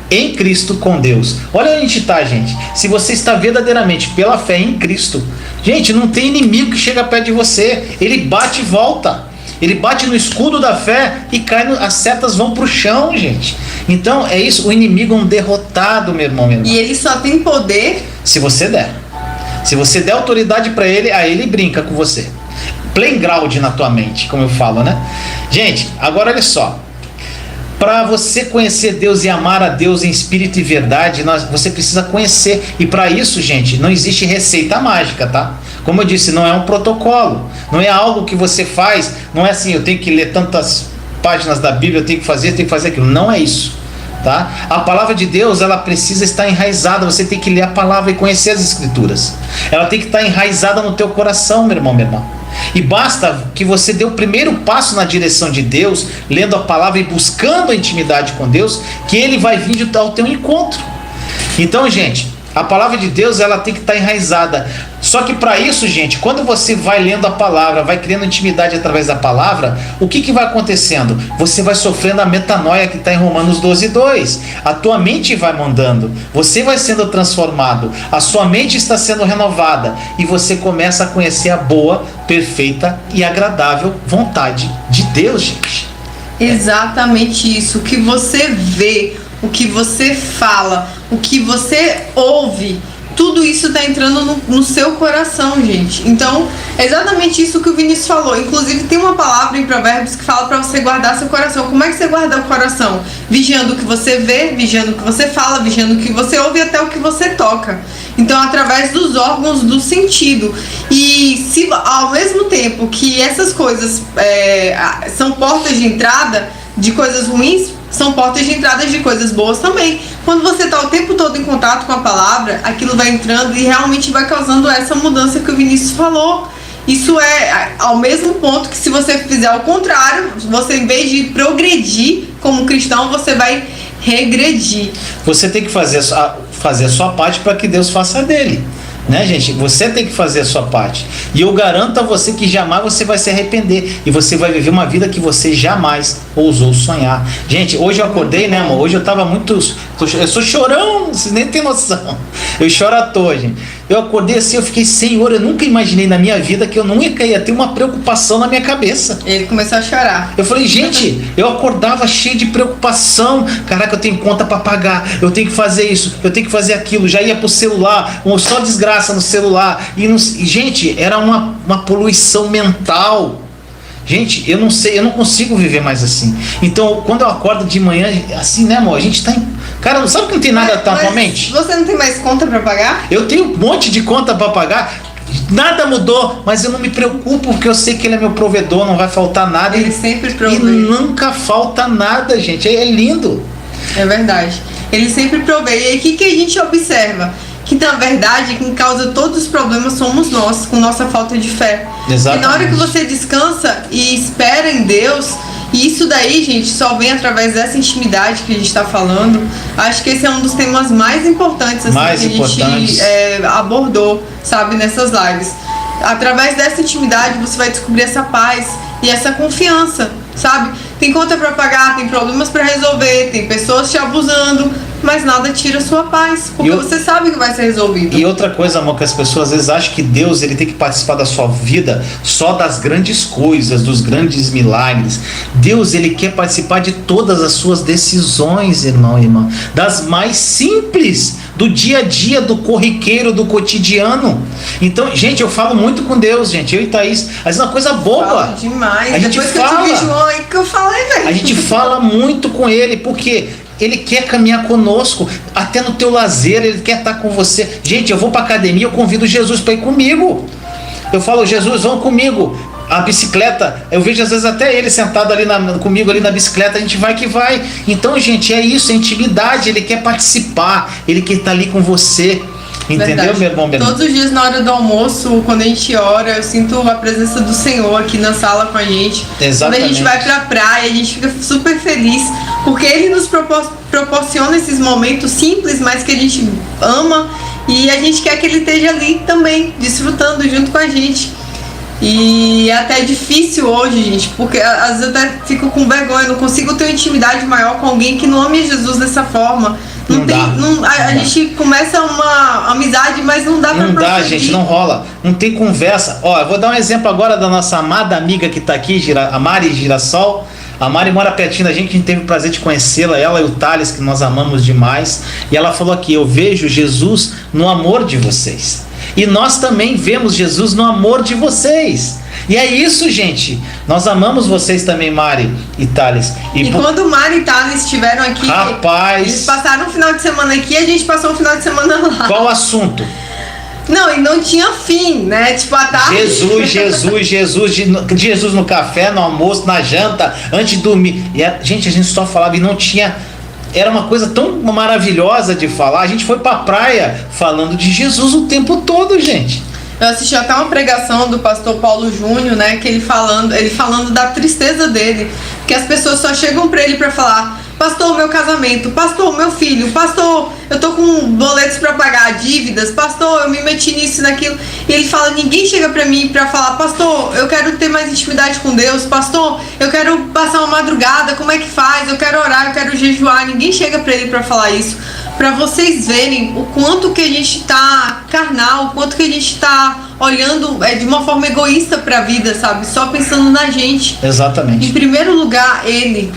em Cristo com Deus. Olha onde a gente está, gente. Se você está verdadeiramente pela fé em Cristo, gente, não tem inimigo que chega perto de você. Ele bate e volta. Ele bate no escudo da fé e cai, as setas vão pro chão, gente. Então é isso, o inimigo é um derrotado, meu irmão, minha irmã. E ele só tem poder se você der. Se você der autoridade para ele, aí ele brinca com você. Playground na tua mente, como eu falo, né? Gente, agora olha só. Para você conhecer Deus e amar a Deus em espírito e verdade, você precisa conhecer. E para isso, gente, não existe receita mágica, tá? Como eu disse, não é um protocolo. Não é algo que você faz. Não é assim, eu tenho que ler tantas páginas da Bíblia, eu tenho que fazer aquilo. Não é isso, tá? A palavra de Deus, ela precisa estar enraizada. Você tem que ler a palavra e conhecer as Escrituras. Ela tem que estar enraizada no teu coração, meu irmão, minha irmã. E basta que você dê o primeiro passo na direção de Deus, lendo a palavra e buscando a intimidade com Deus, que Ele vai vir ao teu encontro. Então, gente, a palavra de Deus, ela tem que estar enraizada. Só que para isso, gente, quando você vai lendo a palavra, vai criando intimidade através da palavra, o que vai acontecendo? Você vai sofrendo a metanoia que está em Romanos 12:2. A tua mente vai mandando, você vai sendo transformado, a sua mente está sendo renovada e você começa a conhecer a boa, perfeita e agradável vontade de Deus, gente. Exatamente isso. O que você vê, o que você fala, o que você ouve, tudo isso está entrando no seu coração, gente. Então, é exatamente isso que o Vinícius falou. Inclusive, tem uma palavra em Provérbios que fala para você guardar seu coração. Como é que você guarda o coração? Vigiando o que você vê, vigiando o que você fala, vigiando o que você ouve e até o que você toca. Então, através dos órgãos do sentido. E se ao mesmo tempo que essas coisas são portas de entrada de coisas ruins, são portas de entrada de coisas boas também. Quando você está o tempo todo em contato com a palavra, aquilo vai entrando e realmente vai causando essa mudança que o Vinícius falou. Isso é ao mesmo ponto que se você fizer o contrário, você em vez de progredir como cristão, você vai regredir. Você tem que fazer a sua parte para que Deus faça a dele. Né, gente? Você tem que fazer a sua parte. E eu garanto a você que jamais você vai se arrepender. E você vai viver uma vida que você jamais ousou sonhar. Gente, hoje eu acordei, né, amor? Hoje eu tava muito... Eu sou chorão, vocês nem tem noção. Eu choro à toa, gente. Eu acordei assim, eu fiquei, Senhor, eu nunca imaginei na minha vida que eu nunca ia ter uma preocupação na minha cabeça. Ele começou a chorar. Eu falei, gente, eu acordava cheio de preocupação. Caraca, eu tenho conta pra pagar, eu tenho que fazer isso, eu tenho que fazer aquilo. Já ia pro celular, só desgraça no celular. E gente, era uma poluição mental. Gente, eu não sei, eu não consigo viver mais assim. Então, quando eu acordo de manhã, assim, né, amor? A gente tá em... Cara, sabe que não tem nada atualmente? Você não tem mais conta pra pagar? Eu tenho um monte de conta pra pagar. Nada mudou, mas eu não me preocupo porque eu sei que Ele é meu provedor, não vai faltar nada. Ele sempre provê. E nunca falta nada, gente. É lindo. É verdade. Ele sempre provê. E aí, o que a gente observa? Que na verdade quem causa todos os problemas somos nós, com nossa falta de fé. Exatamente. E na hora que você descansa e espera em Deus, e isso daí, gente, só vem através dessa intimidade que a gente está falando. Acho que esse é um dos temas mais importantes assim, que a gente abordou, sabe, nessas lives. Através dessa intimidade você vai descobrir essa paz e essa confiança, sabe? Tem conta para pagar, tem problemas para resolver, tem pessoas te abusando, mas nada tira a sua paz, porque você sabe que vai ser resolvido. E outra coisa, amor, que as pessoas às vezes acham que Deus ele tem que participar da sua vida só das grandes coisas, dos grandes milagres. Deus ele quer participar de todas as suas decisões, irmão e irmã, das mais simples, do dia a dia, do corriqueiro, do cotidiano. Então, gente, eu falo muito com Deus, gente, eu e Thaís, às vezes é uma coisa boba. Falo demais. A gente Depois fala, que eu te vi, João, aí que eu falei, velho. A gente fala muito com Ele, porque Ele quer caminhar conosco, até no teu lazer, Ele quer estar com você. Gente, eu vou para academia, eu convido Jesus para ir comigo. Eu falo, Jesus, vão comigo. A bicicleta, eu vejo às vezes até ele sentado ali comigo ali na bicicleta, a gente vai que vai. Então, gente, é isso, é intimidade, Ele quer participar, Ele quer estar ali com você. Entendeu, verdade. Meu irmão? Todos os dias na hora do almoço, quando a gente ora, eu sinto a presença do Senhor aqui na sala com a gente. Exatamente. Quando a gente vai pra praia, a gente fica super feliz, porque Ele nos proporciona esses momentos simples, mas que a gente ama, e a gente quer que Ele esteja ali também, desfrutando junto com a gente. E é até difícil hoje, gente, porque às vezes eu até fico com vergonha, não consigo ter uma intimidade maior com alguém que não ame Jesus dessa forma. A gente começa uma amizade, mas não dá pra Não dá, prosseguir. gente, não rola. Não tem conversa. Ó, eu vou dar um exemplo agora da nossa amada amiga que tá aqui, a Mari Girassol. A Mari mora pertinho da gente, a gente teve o prazer de conhecê-la, ela e o Thales, que nós amamos demais. E ela falou aqui, eu vejo Jesus no amor de vocês. E nós também vemos Jesus no amor de vocês. E é isso, gente. Nós amamos vocês também, Mari e Thales. E quando Mari e Thales estiveram aqui, rapaz, eles passaram um final de semana aqui e a gente passou um final de semana lá. Qual o assunto? Não, e não tinha fim, né? Tipo, à tarde. Jesus no café, no almoço, na janta, antes de dormir. E a gente só falava e não tinha. Era uma coisa tão maravilhosa de falar. A gente foi pra praia falando de Jesus o tempo todo, gente. Eu assisti até uma pregação do pastor Paulo Júnior, né? Que ele falando da tristeza dele. Que as pessoas só chegam pra ele pra falar: pastor, meu casamento, pastor, meu filho, pastor, eu tô com boletos pra pagar, dívidas, pastor, eu me meti nisso e naquilo. E ele fala: ninguém chega pra mim pra falar: pastor, eu quero ter mais intimidade com Deus, pastor, eu quero passar uma madrugada, como é que faz? Eu quero orar, eu quero jejuar. Ninguém chega pra ele pra falar isso. Pra vocês verem o quanto que a gente tá carnal, o quanto que a gente tá olhando de uma forma egoísta pra vida, sabe? Só pensando na gente. Exatamente. Em primeiro lugar, ele.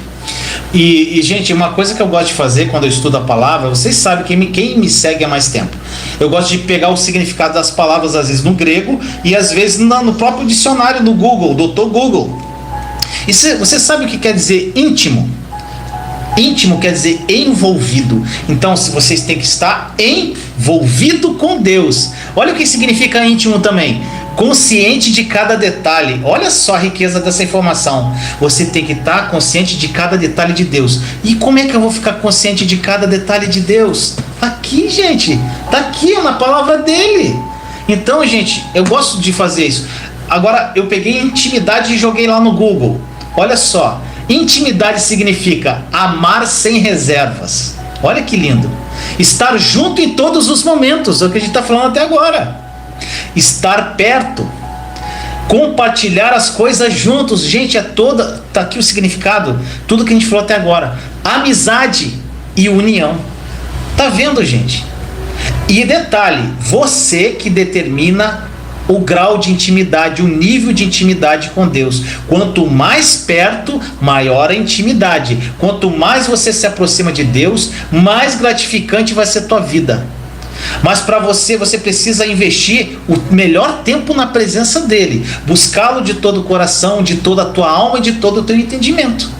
E, gente, uma coisa que eu gosto de fazer quando eu estudo a palavra, vocês sabem, quem me segue há mais tempo, eu gosto de pegar o significado das palavras, às vezes no grego, e às vezes no próprio dicionário do Google, Dr. Google. E você sabe o que quer dizer íntimo? Íntimo quer dizer envolvido. Então, vocês têm que estar envolvido com Deus. Olha o que significa íntimo também: consciente de cada detalhe. Olha só a riqueza dessa informação. Você tem que estar consciente de cada detalhe de Deus. E como é que eu vou ficar consciente de cada detalhe de Deus? Aqui, gente. Tá aqui, na palavra dele. Então, gente, eu gosto de fazer isso. Agora, eu peguei intimidade e joguei lá no Google. Olha só. Intimidade significa amar sem reservas. Olha que lindo. Estar junto em todos os momentos. É o que a gente está falando até agora. Estar perto, compartilhar as coisas juntos, gente, tá aqui o significado, tudo que a gente falou até agora: amizade e união. Tá vendo, gente? E detalhe, você que determina o grau de intimidade, o nível de intimidade com Deus. Quanto mais perto, maior a intimidade. Quanto mais você se aproxima de Deus, mais gratificante vai ser a tua vida. Mas para você precisa investir o melhor tempo na presença dele, buscá-lo de todo o coração, de toda a tua alma e de todo o teu entendimento.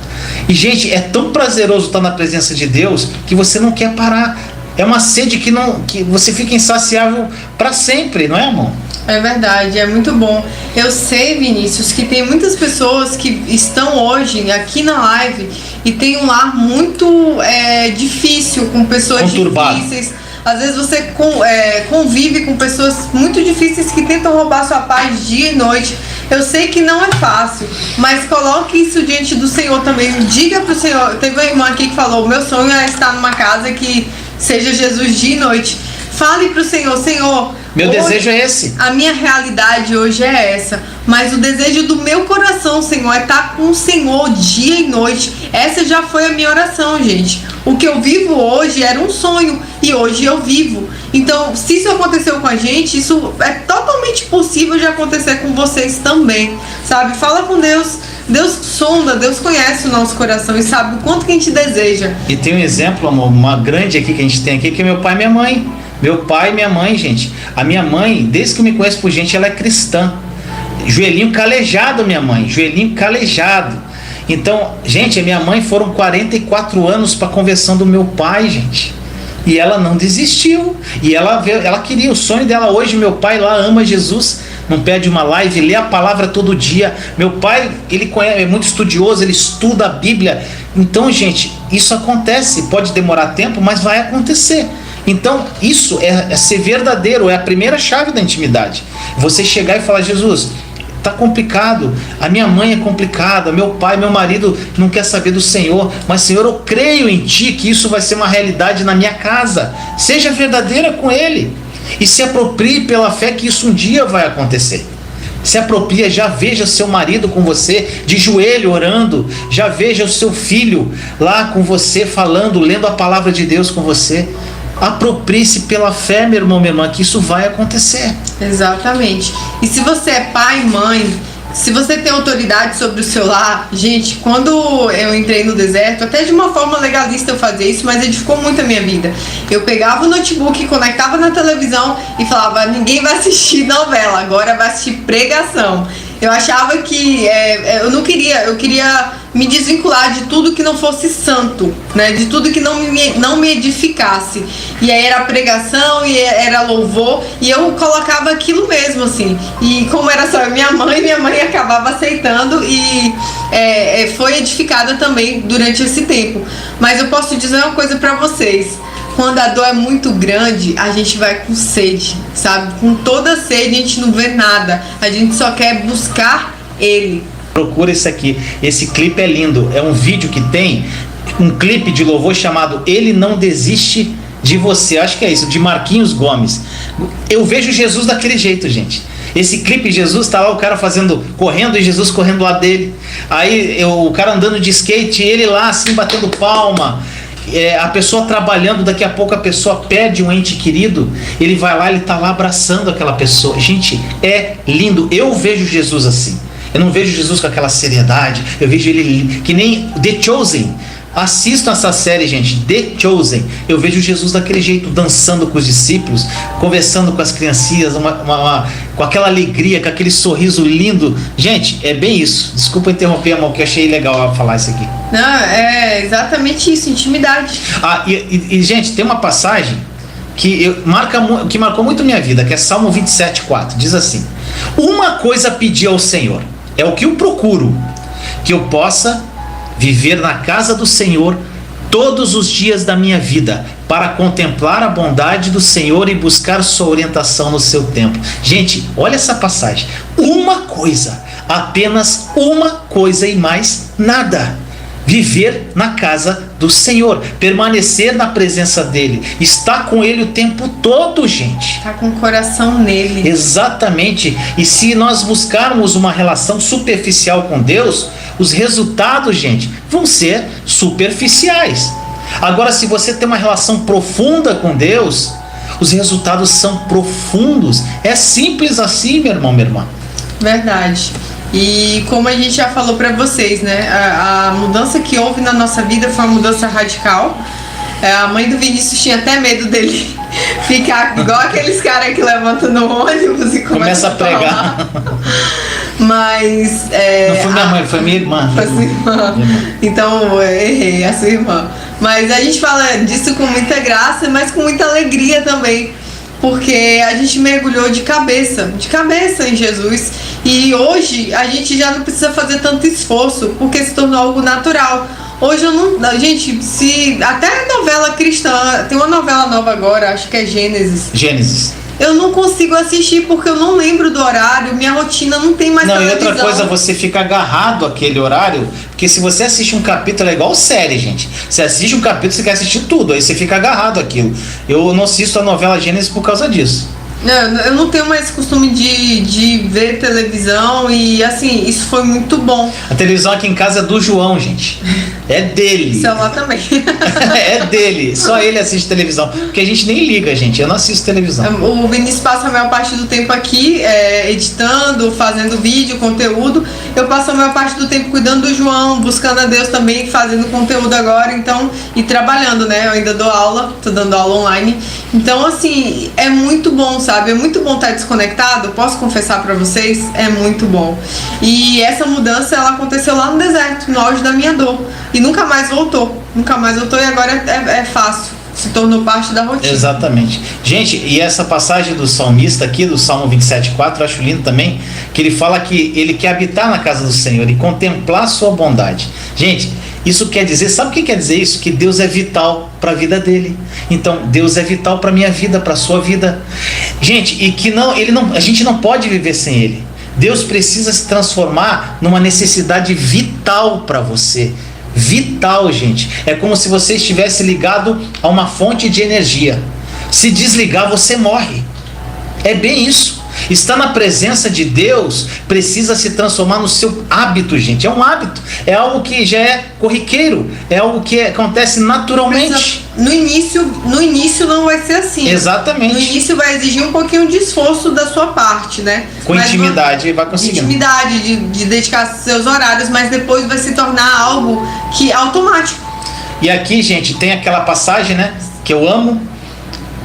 E, gente, é tão prazeroso estar na presença de Deus que você não quer parar. É uma sede que você fica insaciável para sempre, não é, irmão? É verdade, é muito bom. Eu sei, Vinícius, que tem muitas pessoas que estão hoje aqui na live e tem um lar muito difícil, com pessoas conturbado. Difíceis. Às vezes você convive com pessoas muito difíceis que tentam roubar sua paz dia e noite. Eu sei que não é fácil, mas coloque isso diante do Senhor também. Diga pro Senhor. Teve uma irmã aqui que falou: meu sonho é estar numa casa que seja Jesus dia e noite. Fale pro Senhor: Senhor, meu desejo é esse. A minha realidade hoje é essa, mas o desejo do meu coração, Senhor, é estar com o Senhor dia e noite. Essa já foi a minha oração, gente. O que eu vivo hoje era um sonho e hoje eu vivo. Então, se isso aconteceu com a gente, isso é totalmente possível de acontecer com vocês também, sabe? Fala com Deus. Deus sonda, Deus conhece o nosso coração e sabe o quanto que a gente deseja. E tem um exemplo, amor, uma grande aqui que a gente tem aqui, que é meu pai e minha mãe. Meu pai e minha mãe, gente. A minha mãe, desde que eu me conheço por gente, ela é cristã. Joelhinho calejado, minha mãe. Joelhinho calejado. Então, gente, a minha mãe foram 44 anos para a conversão do meu pai, gente. E ela não desistiu. E ela queria, o sonho dela hoje, meu pai lá ama Jesus, não perde uma live, lê a palavra todo dia. Meu pai, ele é muito estudioso, ele estuda a Bíblia. Então, gente, isso acontece. Pode demorar tempo, mas vai acontecer. Então, isso é ser verdadeiro, é a primeira chave da intimidade. Você chegar e falar: Jesus, tá complicado, a minha mãe é complicada, meu pai, meu marido não quer saber do Senhor, mas, Senhor, eu creio em Ti que isso vai ser uma realidade na minha casa. Seja verdadeira com Ele e se aproprie pela fé que isso um dia vai acontecer. Se apropria, já veja seu marido com você, de joelho orando, já veja o seu filho lá com você, falando, lendo a palavra de Deus com você. Aproprie-se pela fé, meu irmão, minha irmã, que isso vai acontecer. Exatamente. E se você é pai e mãe, Se você tem autoridade sobre o seu lar, gente, quando eu entrei no deserto, até de uma forma legalista eu fazia isso, mas edificou muito a minha vida. Eu pegava o notebook, conectava na televisão e falava, ninguém vai assistir novela, agora vai assistir pregação. Eu achava que eu queria me desvincular de tudo que não fosse santo, né? De tudo que não me edificasse. E aí era pregação, e era louvor, e eu colocava aquilo mesmo, assim. E como era só minha mãe acabava aceitando e foi edificada também durante esse tempo. Mas eu posso dizer uma coisa pra vocês. Quando a dor é muito grande, a gente vai com sede, sabe? Com toda sede a gente não vê nada. A gente só quer buscar Ele. Procura esse aqui. Esse clipe é lindo. É um vídeo que tem um clipe de louvor chamado Ele Não Desiste de Você. Acho que é isso, de Marquinhos Gomes. Eu vejo Jesus daquele jeito, gente. Esse clipe, Jesus tá lá, o cara correndo e Jesus correndo lá dele. Aí o cara andando de skate e ele lá assim batendo palma. A pessoa trabalhando, daqui a pouco a pessoa perde um ente querido, ele vai lá, ele tá lá abraçando aquela pessoa. Gente, é lindo. Eu vejo Jesus assim. Eu não vejo Jesus com aquela seriedade. Eu vejo ele que nem The Chosen. Assistam essa série, gente, The Chosen. Eu vejo Jesus daquele jeito, dançando com os discípulos, conversando com as criancinhas, com aquela alegria, com aquele sorriso lindo. Gente, é bem isso. Desculpa interromper, amor, que eu achei legal falar isso aqui. Não, é exatamente isso, intimidade. Gente, tem uma passagem que marcou muito minha vida, que é Salmo 27:4. Diz assim: uma coisa pedi ao Senhor, é o que eu procuro, que eu possa viver na casa do Senhor todos os dias da minha vida, para contemplar a bondade do Senhor e buscar sua orientação no seu tempo. Gente, olha essa passagem. Uma coisa, apenas uma coisa e mais nada. Viver na casa do Senhor, permanecer na presença dele, estar com ele o tempo todo, gente. Estar com o coração nele. Exatamente. E se nós buscarmos uma relação superficial com Deus, os resultados, gente, vão ser superficiais. Agora, se você tem uma relação profunda com Deus, os resultados são profundos. É simples assim, meu irmão, minha irmã. Verdade. E como a gente já falou pra vocês, né? A mudança que houve na nossa vida foi uma mudança radical. A mãe do Vinícius tinha até medo dele ficar igual aqueles caras que levantam no ônibus e começa a pregar. Mas não foi minha mãe, foi minha irmã. Foi sua irmã. Então eu errei, a sua irmã. Mas a gente fala disso com muita graça, mas com muita alegria também. Porque a gente mergulhou de cabeça em Jesus. E hoje a gente já não precisa fazer tanto esforço, porque se tornou algo natural. Hoje eu não... Gente, se até novela cristã... Tem uma novela nova agora, acho que é Gênesis. Eu não consigo assistir porque eu não lembro do horário, minha rotina não tem mais televisão. E outra coisa, você fica agarrado àquele horário, porque se você assiste um capítulo, é igual série, gente. Você assiste um capítulo, você quer assistir tudo, aí você fica agarrado àquilo. Eu não assisto a novela Gênesis por causa disso. Eu não tenho mais costume de ver televisão e assim, isso foi muito bom. A televisão aqui em casa é do João, gente. É dele. Celular também. É dele. Só ele assiste televisão. Porque a gente nem liga, gente. Eu não assisto televisão. O Vinícius passa a maior parte do tempo aqui, editando, fazendo vídeo, conteúdo. Eu passo a maior parte do tempo cuidando do João, buscando a Deus também, fazendo conteúdo agora, então, e trabalhando, né? Eu ainda dou aula, tô dando aula online. Então, assim, é muito bom, sabe? É muito bom estar desconectado, posso confessar pra vocês, é muito bom. E essa mudança, ela aconteceu lá no deserto, no auge da minha dor. E nunca mais voltou e agora é fácil, se tornou parte da rotina. Exatamente. Gente, e essa passagem do salmista aqui, do Salmo 27:4, eu acho lindo também, que ele fala que ele quer habitar na casa do Senhor e contemplar a sua bondade. Gente, isso quer dizer, sabe o que quer dizer isso? Que Deus é vital para a vida dele. Então, Deus é vital para a minha vida, para a sua vida. Gente, e que a gente não pode viver sem ele. Deus precisa se transformar numa necessidade vital para você. Vital, gente. É como se você estivesse ligado a uma fonte de energia. Se desligar, você morre. É bem isso. Estar na presença de Deus precisa se transformar no seu hábito, gente. É um hábito, é algo que já é corriqueiro, é algo que acontece naturalmente. No início não vai ser assim. Exatamente. No início vai exigir um pouquinho de esforço da sua parte, né? Com intimidade vai conseguir. Intimidade, de dedicar seus horários, mas depois vai se tornar algo que é automático. E aqui, gente, tem aquela passagem, né, que eu amo.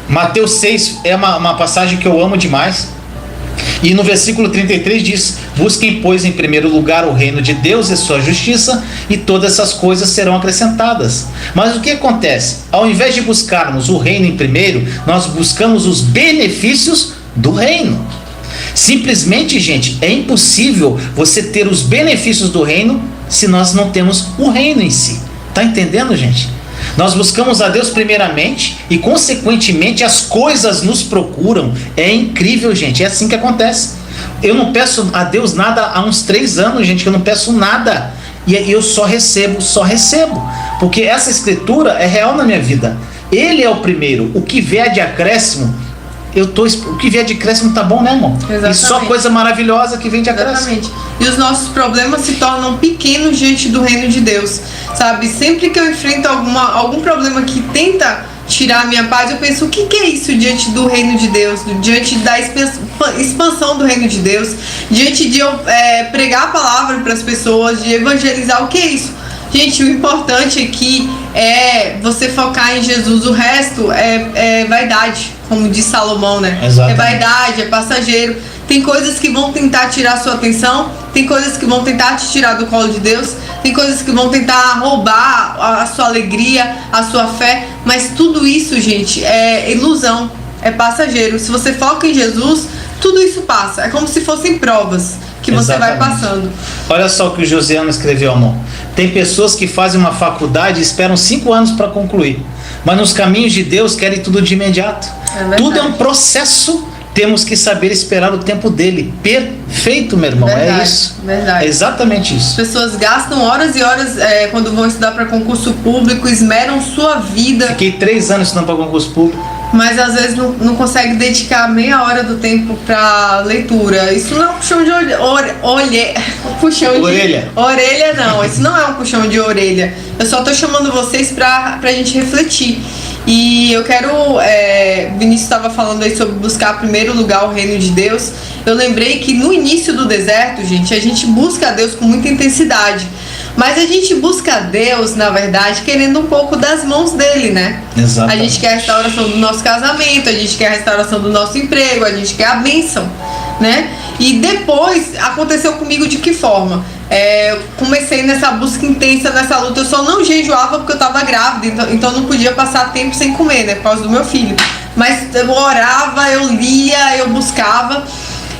Mateus 6 é uma passagem que eu amo demais. E no versículo 33 diz: busquem, pois, em primeiro lugar o reino de Deus e sua justiça, e todas essas coisas serão acrescentadas. Mas o que acontece? Ao invés de buscarmos o reino em primeiro, nós buscamos os benefícios do reino. Simplesmente, gente, é impossível você ter os benefícios do reino se nós não temos o reino em si. Tá entendendo, gente? Nós buscamos a Deus primeiramente e, consequentemente, as coisas nos procuram. É incrível, gente. É assim que acontece. Eu não peço a Deus nada há uns 3 anos, gente, que eu não peço nada. E eu só recebo. Porque essa escritura é real na minha vida. Ele é o primeiro. O que vier de acréscimo, o que vier de acréscimo tá bom, né, irmão? Exatamente. E só coisa maravilhosa que vem de acréscimo. Exatamente. E os nossos problemas se tornam pequenos diante do reino de Deus, sabe? Sempre que eu enfrento algum problema que tenta tirar a minha paz, eu penso: o que é isso diante do reino de Deus? Diante da expansão do reino de Deus, diante de eu pregar a palavra para as pessoas, de evangelizar, o que é isso? Gente, o importante aqui é você focar em Jesus. O resto é vaidade, como diz Salomão, né? Exatamente. É vaidade, é passageiro. Tem coisas que vão tentar tirar a sua atenção, tem coisas que vão tentar te tirar do colo de Deus, tem coisas que vão tentar roubar a sua alegria, a sua fé, mas tudo isso, gente, é ilusão, é passageiro. Se você foca em Jesus, tudo isso passa. É como se fossem provas que você vai passando. Olha só o que o Josiano escreveu, amor. Tem pessoas que fazem uma faculdade e esperam 5 anos para concluir, mas nos caminhos de Deus querem tudo de imediato. Tudo é um processo. Temos que saber esperar o tempo dele. Perfeito, meu irmão. Verdade, é isso. Verdade. É exatamente isso. As pessoas gastam horas e horas quando vão estudar para concurso público, esmeram sua vida. Fiquei 3 anos estudando para concurso público. Mas às vezes não consegue dedicar meia hora do tempo para leitura. Isso não é um puxão de orelha. Orelha não, isso não é um puxão de orelha. Eu só tô chamando vocês pra gente refletir. E eu quero, Vinícius estava falando aí sobre buscar em primeiro lugar o reino de Deus. Eu lembrei que no início do deserto, gente, a gente busca a Deus com muita intensidade. Mas a gente busca a Deus, na verdade, querendo um pouco das mãos dele, né? Exatamente. A gente quer a restauração do nosso casamento, a gente quer a restauração do nosso emprego, a gente quer a bênção, né? E depois, aconteceu comigo de que forma? Eu comecei nessa busca intensa, nessa luta. Eu só não jejuava porque eu estava grávida, então não podia passar tempo sem comer, né? Por causa do meu filho. Mas eu orava, eu lia, eu buscava.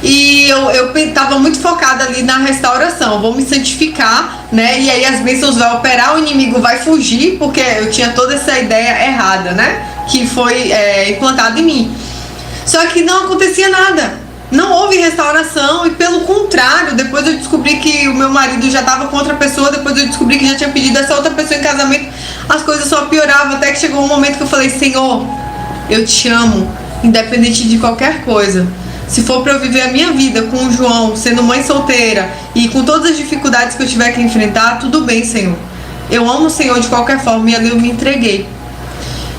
E eu estava muito focada ali na restauração. Vou me santificar, né? E aí as bênçãos vão operar, o inimigo vai fugir, porque eu tinha toda essa ideia errada, né? Que foi implantada em mim. Só que não acontecia nada. Não houve restauração e, pelo contrário, depois eu descobri que o meu marido já estava com outra pessoa, depois eu descobri que já tinha pedido essa outra pessoa em casamento. As coisas só pioravam, até que chegou um momento que eu falei: Senhor, eu te amo, independente de qualquer coisa. Se for para eu viver a minha vida com o João, sendo mãe solteira e com todas as dificuldades que eu tiver que enfrentar, tudo bem, Senhor. Eu amo o Senhor de qualquer forma e ali eu me entreguei.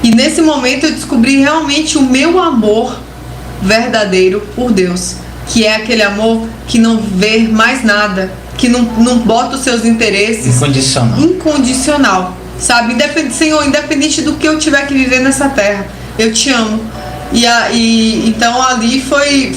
E nesse momento eu descobri realmente o meu amor verdadeiro por Deus, que é aquele amor que não vê mais nada, que não bota os seus interesses. Incondicional, sabe? Senhor, independente do que eu tiver que viver nessa terra, eu te amo. Então ali foi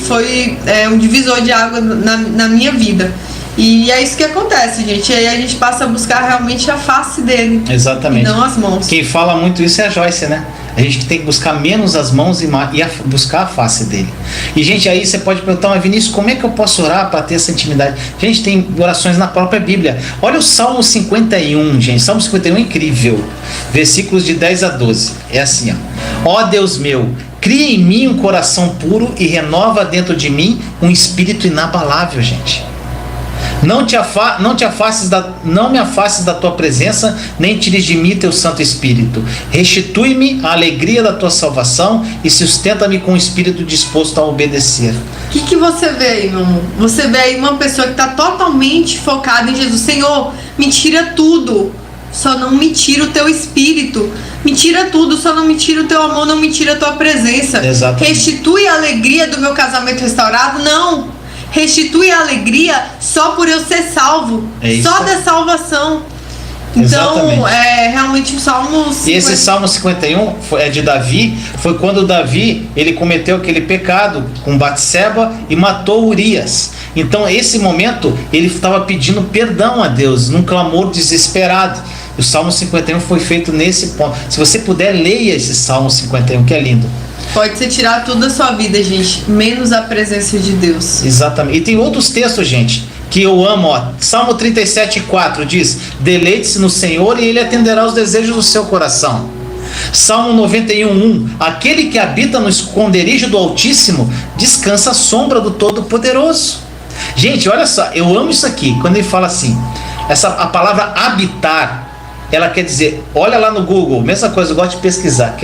um divisor de água na minha vida. E é isso que acontece, gente. E aí a gente passa a buscar realmente a face dele. Exatamente. E não as mãos. Quem fala muito isso é a Joyce, né? A gente tem que buscar menos as mãos e buscar a face dele. E, gente, aí você pode perguntar: mas Vinícius, como é que eu posso orar para ter essa intimidade? Gente, tem orações na própria Bíblia. Olha o Salmo 51, gente. Salmo 51 é incrível. Versículos de 10 a 12. É assim, ó: ó Deus meu, cria em mim um coração puro e renova dentro de mim um espírito inabalável, gente. Não me afastes da tua presença, nem tires de mim teu Santo Espírito. Restitui-me a alegria da tua salvação e sustenta-me com o espírito disposto a obedecer. O que você vê aí, meu amor? Você vê aí uma pessoa que está totalmente focada em Jesus. Senhor, me tira tudo, só não me tira o teu espírito. Me tira tudo, só não me tira o teu amor, não me tira a tua presença. Exatamente. Restitui a alegria do meu casamento restaurado? Não. Restitui a alegria só por eu ser salvo. Só da salvação. Então, realmente o Salmo 50... E esse Salmo 51 é de Davi. Foi quando Davi, ele cometeu aquele pecado com Batseba e matou Urias. Então, esse momento, ele estava pedindo perdão a Deus, num clamor desesperado. O Salmo 51 foi feito nesse ponto. Se você puder, leia esse Salmo 51, que é lindo. Pode ser tirar tudo da sua vida, gente, menos a presença de Deus. Exatamente. E tem outros textos, gente, que eu amo, ó. Salmo 37:4 diz: deleite-se no Senhor e Ele atenderá os desejos do seu coração. Salmo 91:1: aquele que habita no esconderijo do Altíssimo descansa à sombra do Todo-Poderoso. Gente, olha só, eu amo isso aqui, quando ele fala assim, a palavra habitar, ela quer dizer, olha lá no Google, mesma coisa, eu gosto de pesquisar,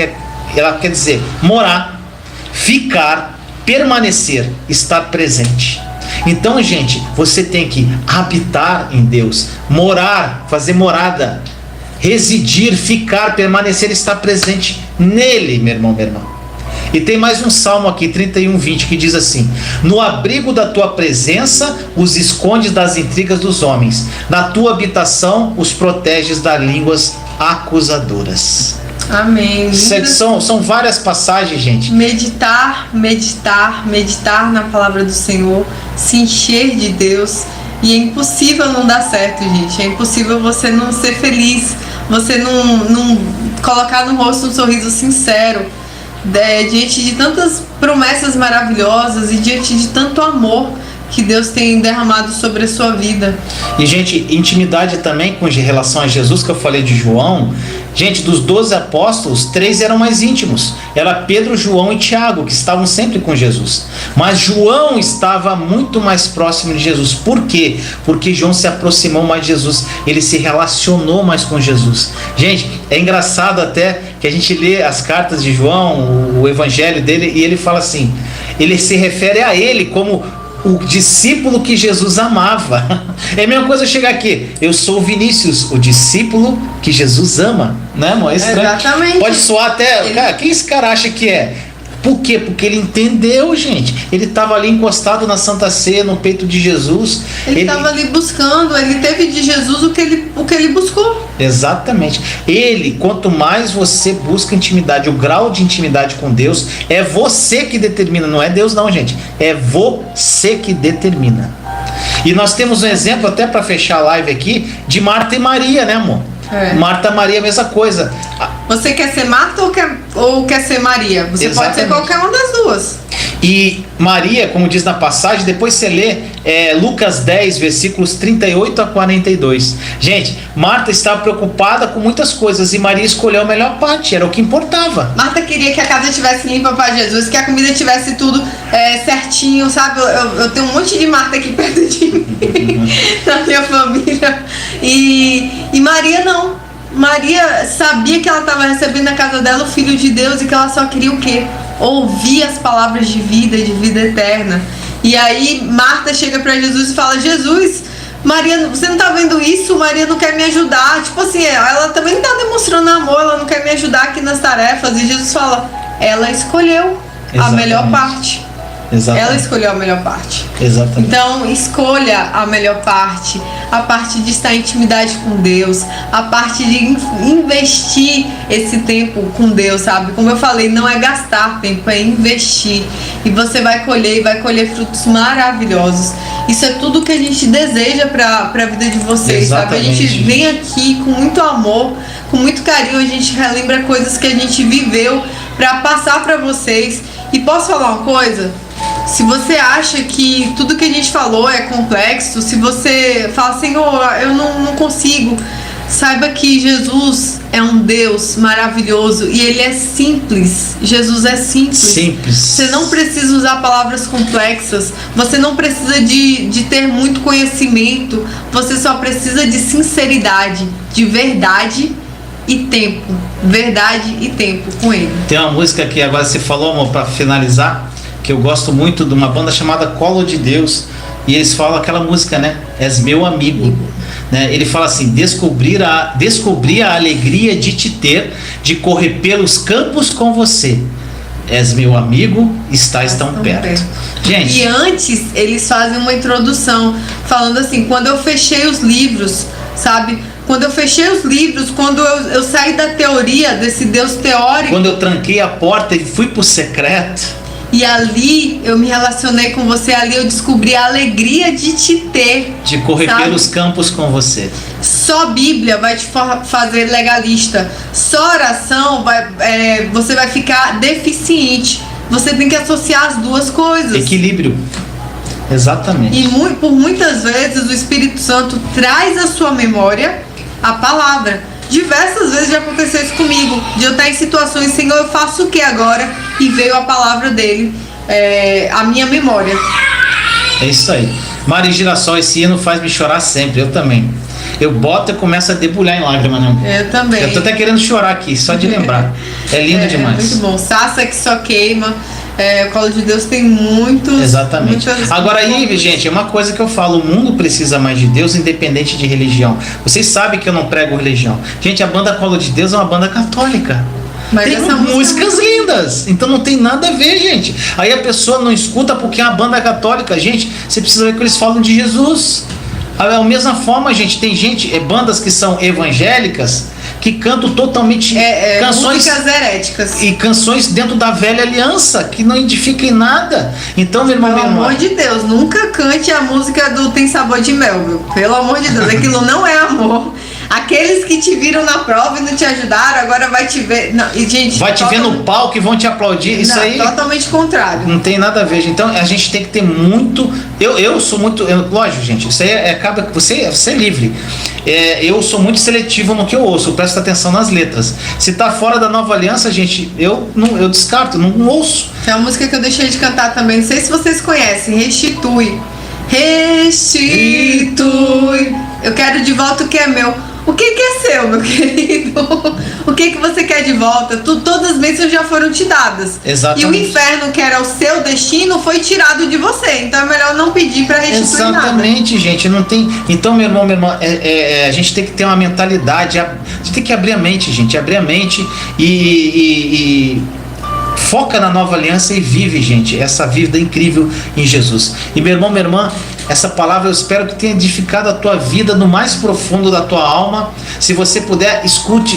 ela quer dizer morar, ficar, permanecer, estar presente. Então, gente, você tem que habitar em Deus, morar, fazer morada, residir, ficar, permanecer, estar presente nele, meu irmão, minha irmã. E tem mais um salmo aqui, 31:20, que diz assim: no abrigo da tua presença os escondes das intrigas dos homens, na tua habitação os proteges das línguas acusadoras. Amém. São várias passagens, gente. Meditar na palavra do Senhor, se encher de Deus. E é impossível não dar certo, gente. É impossível você não ser feliz, você não colocar no rosto um sorriso sincero, diante de tantas promessas maravilhosas e diante de tanto amor que Deus tem derramado sobre a sua vida. E, gente, intimidade também com relação a Jesus, que eu falei de João. Gente, dos 12 apóstolos, 3 eram mais íntimos. Era Pedro, João e Tiago, que estavam sempre com Jesus. Mas João estava muito mais próximo de Jesus. Por quê? Porque João se aproximou mais de Jesus. Ele se relacionou mais com Jesus. Gente, é engraçado até que a gente lê as cartas de João, o evangelho dele, e ele fala assim, ele se refere a ele como o discípulo que Jesus amava. É a mesma coisa chegar aqui, eu sou o Vinícius, o discípulo que Jesus ama, né, amor? Exatamente. Pode soar até, cara, quem esse cara acha que é? Por quê? Porque ele entendeu, gente. Ele estava ali encostado na Santa Ceia, no peito de Jesus. Ele estava ali buscando, ele teve de Jesus o que ele buscou. Exatamente. Quanto mais você busca intimidade, o grau de intimidade com Deus, é você que determina, não é Deus não, gente. É você que determina. E nós temos um exemplo, até para fechar a live aqui, de Marta e Maria, né, amor? Marta e Maria, a mesma coisa. Você quer ser Marta ou quer ser Maria? Você Exatamente. Pode ser qualquer uma das duas. E Maria, como diz na passagem, depois você lê Lucas 10, versículos 38 a 42. Gente, Marta estava preocupada com muitas coisas e Maria escolheu a melhor parte, era o que importava. Marta queria que a casa estivesse limpa para Jesus, que a comida tivesse tudo certinho, sabe? Eu tenho um monte de Marta aqui perto de mim, na minha família. E Maria não. Maria sabia que ela estava recebendo na casa dela o Filho de Deus e que ela só queria o quê? Ouvir as palavras de vida e de vida eterna. E aí Marta chega para Jesus e fala: Jesus, Maria, você não tá vendo isso? Maria não quer me ajudar. Tipo assim, ela também não tá demonstrando amor, ela não quer me ajudar aqui nas tarefas. E Jesus fala: ela escolheu a melhor parte. Exatamente. Ela escolheu a melhor parte. Exatamente. Então, escolha a melhor parte. A parte de estar em intimidade com Deus. A parte de investir esse tempo com Deus, sabe? Como eu falei, não é gastar tempo, é investir. E você vai colher frutos maravilhosos. Isso é tudo que a gente deseja para a vida de vocês, Exatamente. Sabe? A gente vem aqui com muito amor, com muito carinho. A gente relembra coisas que a gente viveu para passar para vocês. E posso falar uma coisa? Se você acha que tudo que a gente falou é complexo, se você fala, Senhor, eu não consigo, saiba que Jesus é um Deus maravilhoso e Ele é simples. Jesus é simples. Simples. Você não precisa usar palavras complexas. Você não precisa de ter muito conhecimento. Você só precisa de sinceridade, de verdade e tempo. Verdade e tempo com Ele. Tem uma música que agora você falou, amor, para finalizar, que eu gosto muito, de uma banda chamada Colo de Deus. E eles falam aquela música, né? És meu amigo. Né? Ele fala assim: descobri a alegria de te ter, de correr pelos campos com você. És meu amigo, estás tão perto. Gente. E antes eles fazem uma introdução falando assim: quando eu fechei os livros, sabe? Quando eu fechei os livros, quando eu saí da teoria desse Deus teórico. Quando eu tranquei a porta e fui pro secreto. E ali eu me relacionei com você, ali eu descobri a alegria de te ter. De correr, sabe, pelos campos com você. Só Bíblia vai te fazer legalista. Só oração você vai ficar deficiente. Você tem que associar as duas coisas. Equilíbrio. Exatamente. E por muitas vezes o Espírito Santo traz à sua memória a palavra. Diversas vezes já aconteceu isso comigo, de eu estar em situações: Senhor, eu faço o que agora? E veio a palavra dele, a minha memória. É isso aí. Mari Girassol, esse hino faz me chorar sempre, eu também. Eu boto e começo a debulhar em lágrimas, né? Eu também. Eu tô até querendo chorar aqui, só de lembrar. É lindo demais. É muito bom. Sassa que só queima. O Colo de Deus tem muitos. Exatamente. Agora aí, gente, é uma coisa que eu falo: o mundo precisa mais de Deus, independente de religião. Vocês sabem que eu não prego religião. Gente, a banda Colo de Deus é uma banda católica. Mas tem músicas lindas, então não tem nada a ver, gente. Aí a pessoa não escuta porque é uma banda católica. Gente, você precisa ver que eles falam de Jesus. Da mesma forma, gente, tem bandas que são evangélicas que cantam totalmente canções, músicas heréticas e canções dentro da velha aliança que não edificam em nada. Então, meu irmão, pelo amor de Deus, nunca cante a música do Tem Sabor de Mel, viu? Pelo amor de Deus, aquilo não é amor. Aqueles que te viram na prova e não te ajudaram, agora vai te ver. Não, e, gente, vai te ver no palco e vão te aplaudir. Isso aí. Totalmente contrário. Não tem nada a ver. Então a gente tem que ter muito. Eu sou muito. Lógico, gente, isso aí acaba que você é livre. Eu sou muito seletivo no que eu ouço, eu presto atenção nas letras. Se tá fora da nova aliança, gente, eu descarto, não ouço. Tem uma música que eu deixei de cantar também, não sei se vocês conhecem: Restitui. Restitui. Eu quero de volta o que é meu. O que é seu, meu querido? O que você quer de volta? Todas as bênçãos já foram te dadas. Exatamente. E o inferno, que era o seu destino, foi tirado de você. Então é melhor não pedir para restituir nada. Exatamente, gente. Não tem. Então, meu irmão, a gente tem que ter uma mentalidade. A gente tem que abrir a mente, gente. Abrir a mente e foca na nova aliança e vive, gente, essa vida incrível em Jesus. E meu irmão, minha irmã, essa palavra eu espero que tenha edificado a tua vida no mais profundo da tua alma. Se você puder, escute,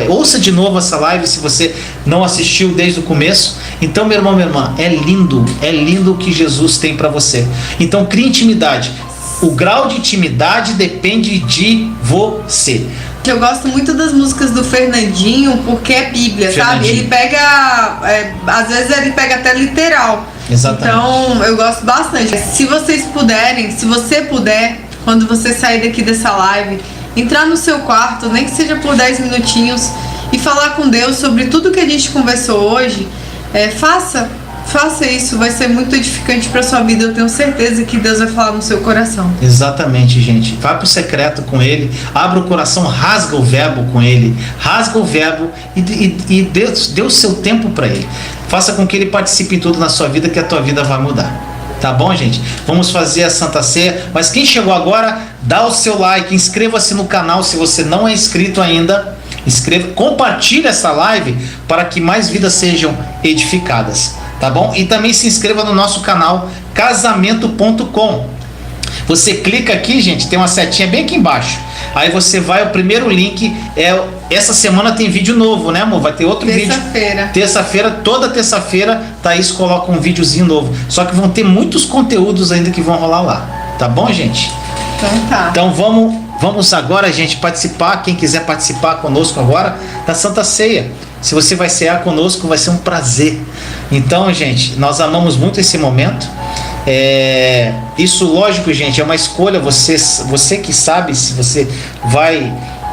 ouça de novo essa live se você não assistiu desde o começo. Então, meu irmão, minha irmã, é lindo o que Jesus tem para você. Então, crie intimidade. O grau de intimidade depende de você. Eu gosto muito das músicas do Fernandinho porque é Bíblia, sabe? Ele pega, às vezes ele pega até literal. Exatamente. Então eu gosto bastante. Se vocês puderem, se você puder, quando você sair daqui dessa live, entrar no seu quarto, nem que seja por 10 minutinhos, e falar com Deus sobre tudo que a gente conversou hoje, faça isso, vai ser muito edificante para sua vida. Eu tenho certeza que Deus vai falar no seu coração. Exatamente, gente. Vá pro secreto com Ele, abra o coração, rasga o verbo com Ele, rasga o verbo e dê o seu tempo para Ele. Faça com que Ele participe em tudo na sua vida, que a tua vida vai mudar. Tá bom, gente? Vamos fazer a Santa Ceia. Mas quem chegou agora, dá o seu like, inscreva-se no canal se você não é inscrito ainda. Compartilhe essa live para que mais vidas sejam edificadas. Tá bom? E também se inscreva no nosso canal casamento.com. Você clica aqui, gente, tem uma setinha bem aqui embaixo. Aí você vai, o primeiro link essa semana tem vídeo novo, né, amor? Vai ter outro vídeo. Terça-feira, toda terça-feira, Thaís coloca um videozinho novo. Só que vão ter muitos conteúdos ainda que vão rolar lá. Tá bom, gente? Então tá. Então vamos agora, gente, participar. Quem quiser participar conosco agora da Santa Ceia. Se você vai cear conosco, vai ser um prazer. Então, gente, nós amamos muito esse momento. Isso, lógico, gente, é uma escolha. Você que sabe se você vai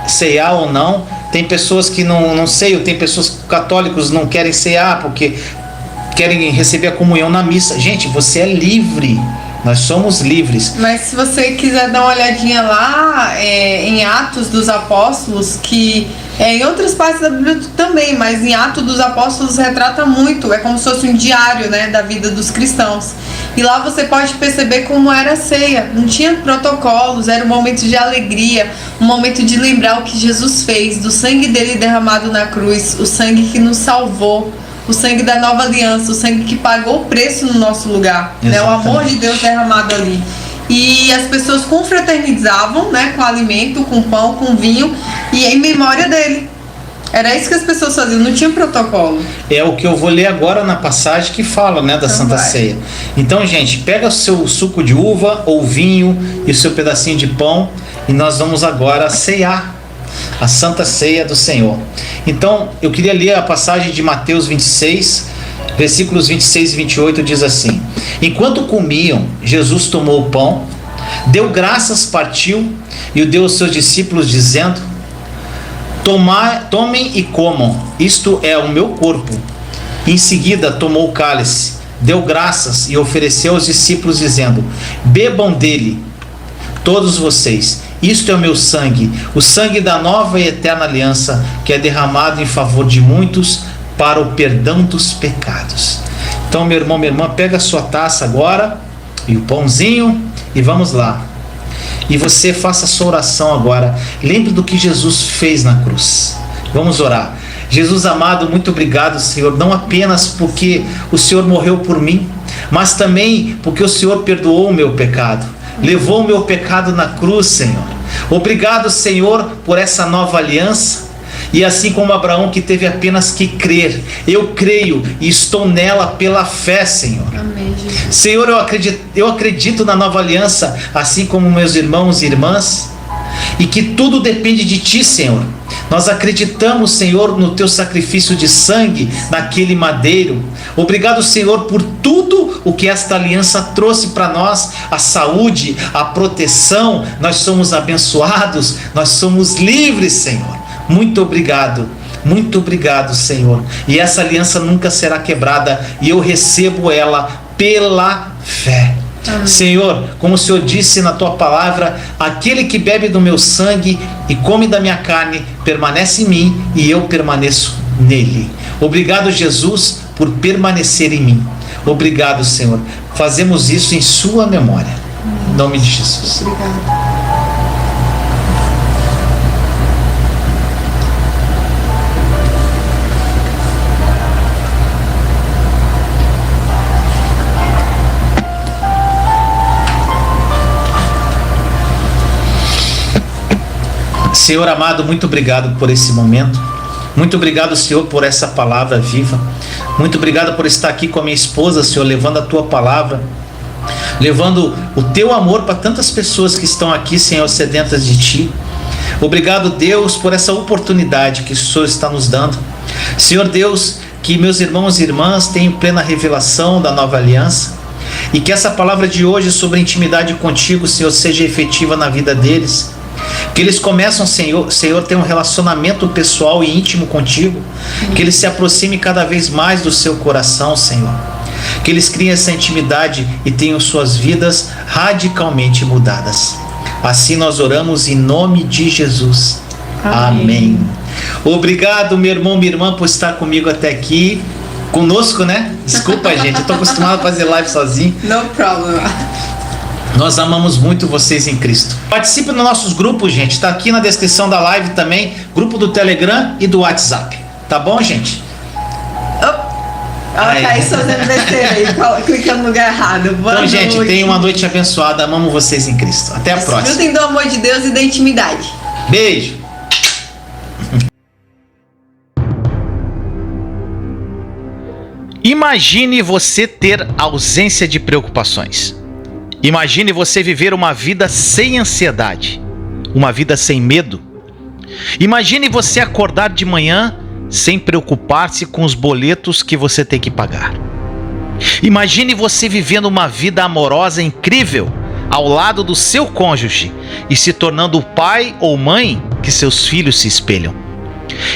ceiar ou não. Tem pessoas que não ceiam, tem pessoas católicos não querem ceiar porque querem receber a comunhão na missa. Gente, você é livre. Nós somos livres. Mas se você quiser dar uma olhadinha lá em Atos dos Apóstolos, que em outras partes da Bíblia também, mas em Atos dos Apóstolos retrata muito, é como se fosse um diário, né, da vida dos cristãos. E lá você pode perceber como era a ceia. Não tinha protocolos, era um momento de alegria, um momento de lembrar o que Jesus fez, do sangue dele derramado na cruz, o sangue que nos salvou, o sangue da nova aliança, o sangue que pagou o preço no nosso lugar, né? O amor de Deus derramado ali. E as pessoas confraternizavam, né, com alimento, com pão, com vinho, e em memória dele. Era isso que as pessoas faziam, não tinha protocolo. É o que eu vou ler agora na passagem que fala, né, da então Santa Ceia. Então, gente, pega o seu suco de uva ou vinho e o seu pedacinho de pão e nós vamos agora ceiar a Santa Ceia do Senhor. Então, eu queria ler a passagem de Mateus 26, versículos 26 e 28, diz assim: Enquanto comiam, Jesus tomou o pão, deu graças, partiu e o deu aos seus discípulos, dizendo: Tomem e comam, isto é o meu corpo. Em seguida tomou o cálice, deu graças e ofereceu aos discípulos, dizendo: Bebam dele, todos vocês, isto é o meu sangue, o sangue da nova e eterna aliança, que é derramado em favor de muitos para o perdão dos pecados. Então, meu irmão, minha irmã, pega a sua taça agora e o pãozinho e vamos lá. E você faça a sua oração agora. Lembre do que Jesus fez na cruz. Vamos orar. Jesus amado, muito obrigado, Senhor, não apenas porque o Senhor morreu por mim, mas também porque o Senhor perdoou o meu pecado, levou o meu pecado na cruz, Senhor. Obrigado, Senhor, por essa nova aliança. E assim como Abraão, que teve apenas que crer, eu creio e estou nela pela fé, Senhor. Amém, Jesus. Senhor, eu acredito na nova aliança, assim como meus irmãos e irmãs, e que tudo depende de Ti, Senhor. Nós acreditamos, Senhor, no Teu sacrifício de sangue naquele madeiro. Obrigado, Senhor, por tudo o que esta aliança trouxe para nós, a saúde, a proteção. Nós somos abençoados, nós somos livres, Senhor. Muito obrigado, Senhor. E essa aliança nunca será quebrada e eu recebo ela pela fé. Amém. Senhor, como o Senhor disse na Tua palavra, aquele que bebe do meu sangue e come da minha carne, permanece em mim e eu permaneço nele. Obrigado, Jesus, por permanecer em mim. Obrigado, Senhor. Fazemos isso em Sua memória. Em nome de Jesus. Obrigado. Senhor amado, muito obrigado por esse momento. Muito obrigado, Senhor, por essa palavra viva. Muito obrigado por estar aqui com a minha esposa, Senhor, levando a Tua palavra, levando o Teu amor para tantas pessoas que estão aqui, Senhor, sedentas de Ti. Obrigado, Deus, por essa oportunidade que o Senhor está nos dando. Senhor Deus, que meus irmãos e irmãs tenham plena revelação da nova aliança e que essa palavra de hoje sobre intimidade contigo, Senhor, seja efetiva na vida deles. Que eles começam, Senhor, ter um relacionamento pessoal e íntimo contigo. Que eles se aproximem cada vez mais do seu coração, Senhor. Que eles criem essa intimidade e tenham suas vidas radicalmente mudadas. Assim nós oramos em nome de Jesus. Amém. Obrigado, meu irmão, minha irmã, por estar comigo até aqui. Conosco, né? Desculpa, gente, eu estou acostumado a fazer live sozinho. No problem. Nós amamos muito vocês em Cristo. Participe nos nossos grupos, gente. Está aqui na descrição da live também. Grupo do Telegram e do WhatsApp. Tá bom, gente? Ela tá aí fazendo besteira aí, clicando no lugar errado. Então, gente, tenham uma noite abençoada. Amamos vocês em Cristo. Até a próxima. Desfrutem do amor de Deus e da intimidade. Beijo. Imagine você ter ausência de preocupações. Imagine você viver uma vida sem ansiedade, uma vida sem medo. Imagine você acordar de manhã sem preocupar-se com os boletos que você tem que pagar. Imagine você vivendo uma vida amorosa incrível, ao lado do seu cônjuge e se tornando o pai ou mãe que seus filhos se espelham.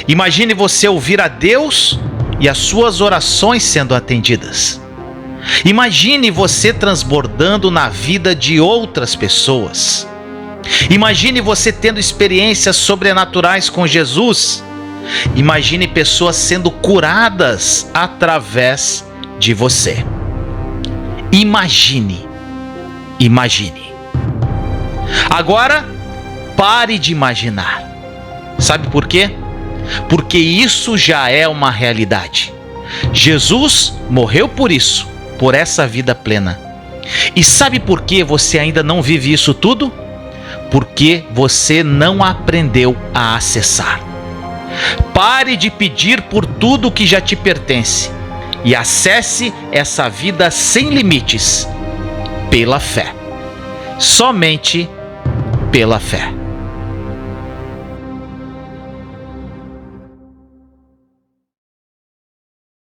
Imagine você ouvir a Deus e as suas orações sendo atendidas. Imagine você transbordando na vida de outras pessoas. Imagine você tendo experiências sobrenaturais com Jesus. Imagine pessoas sendo curadas através de você. Imagine. Agora, pare de imaginar. Sabe por quê? Porque isso já é uma realidade. Jesus morreu por isso, por essa vida plena. E sabe por que você ainda não vive isso tudo? Porque você não aprendeu a acessar. Pare de pedir por tudo que já te pertence e acesse essa vida sem limites pela fé. Somente pela fé.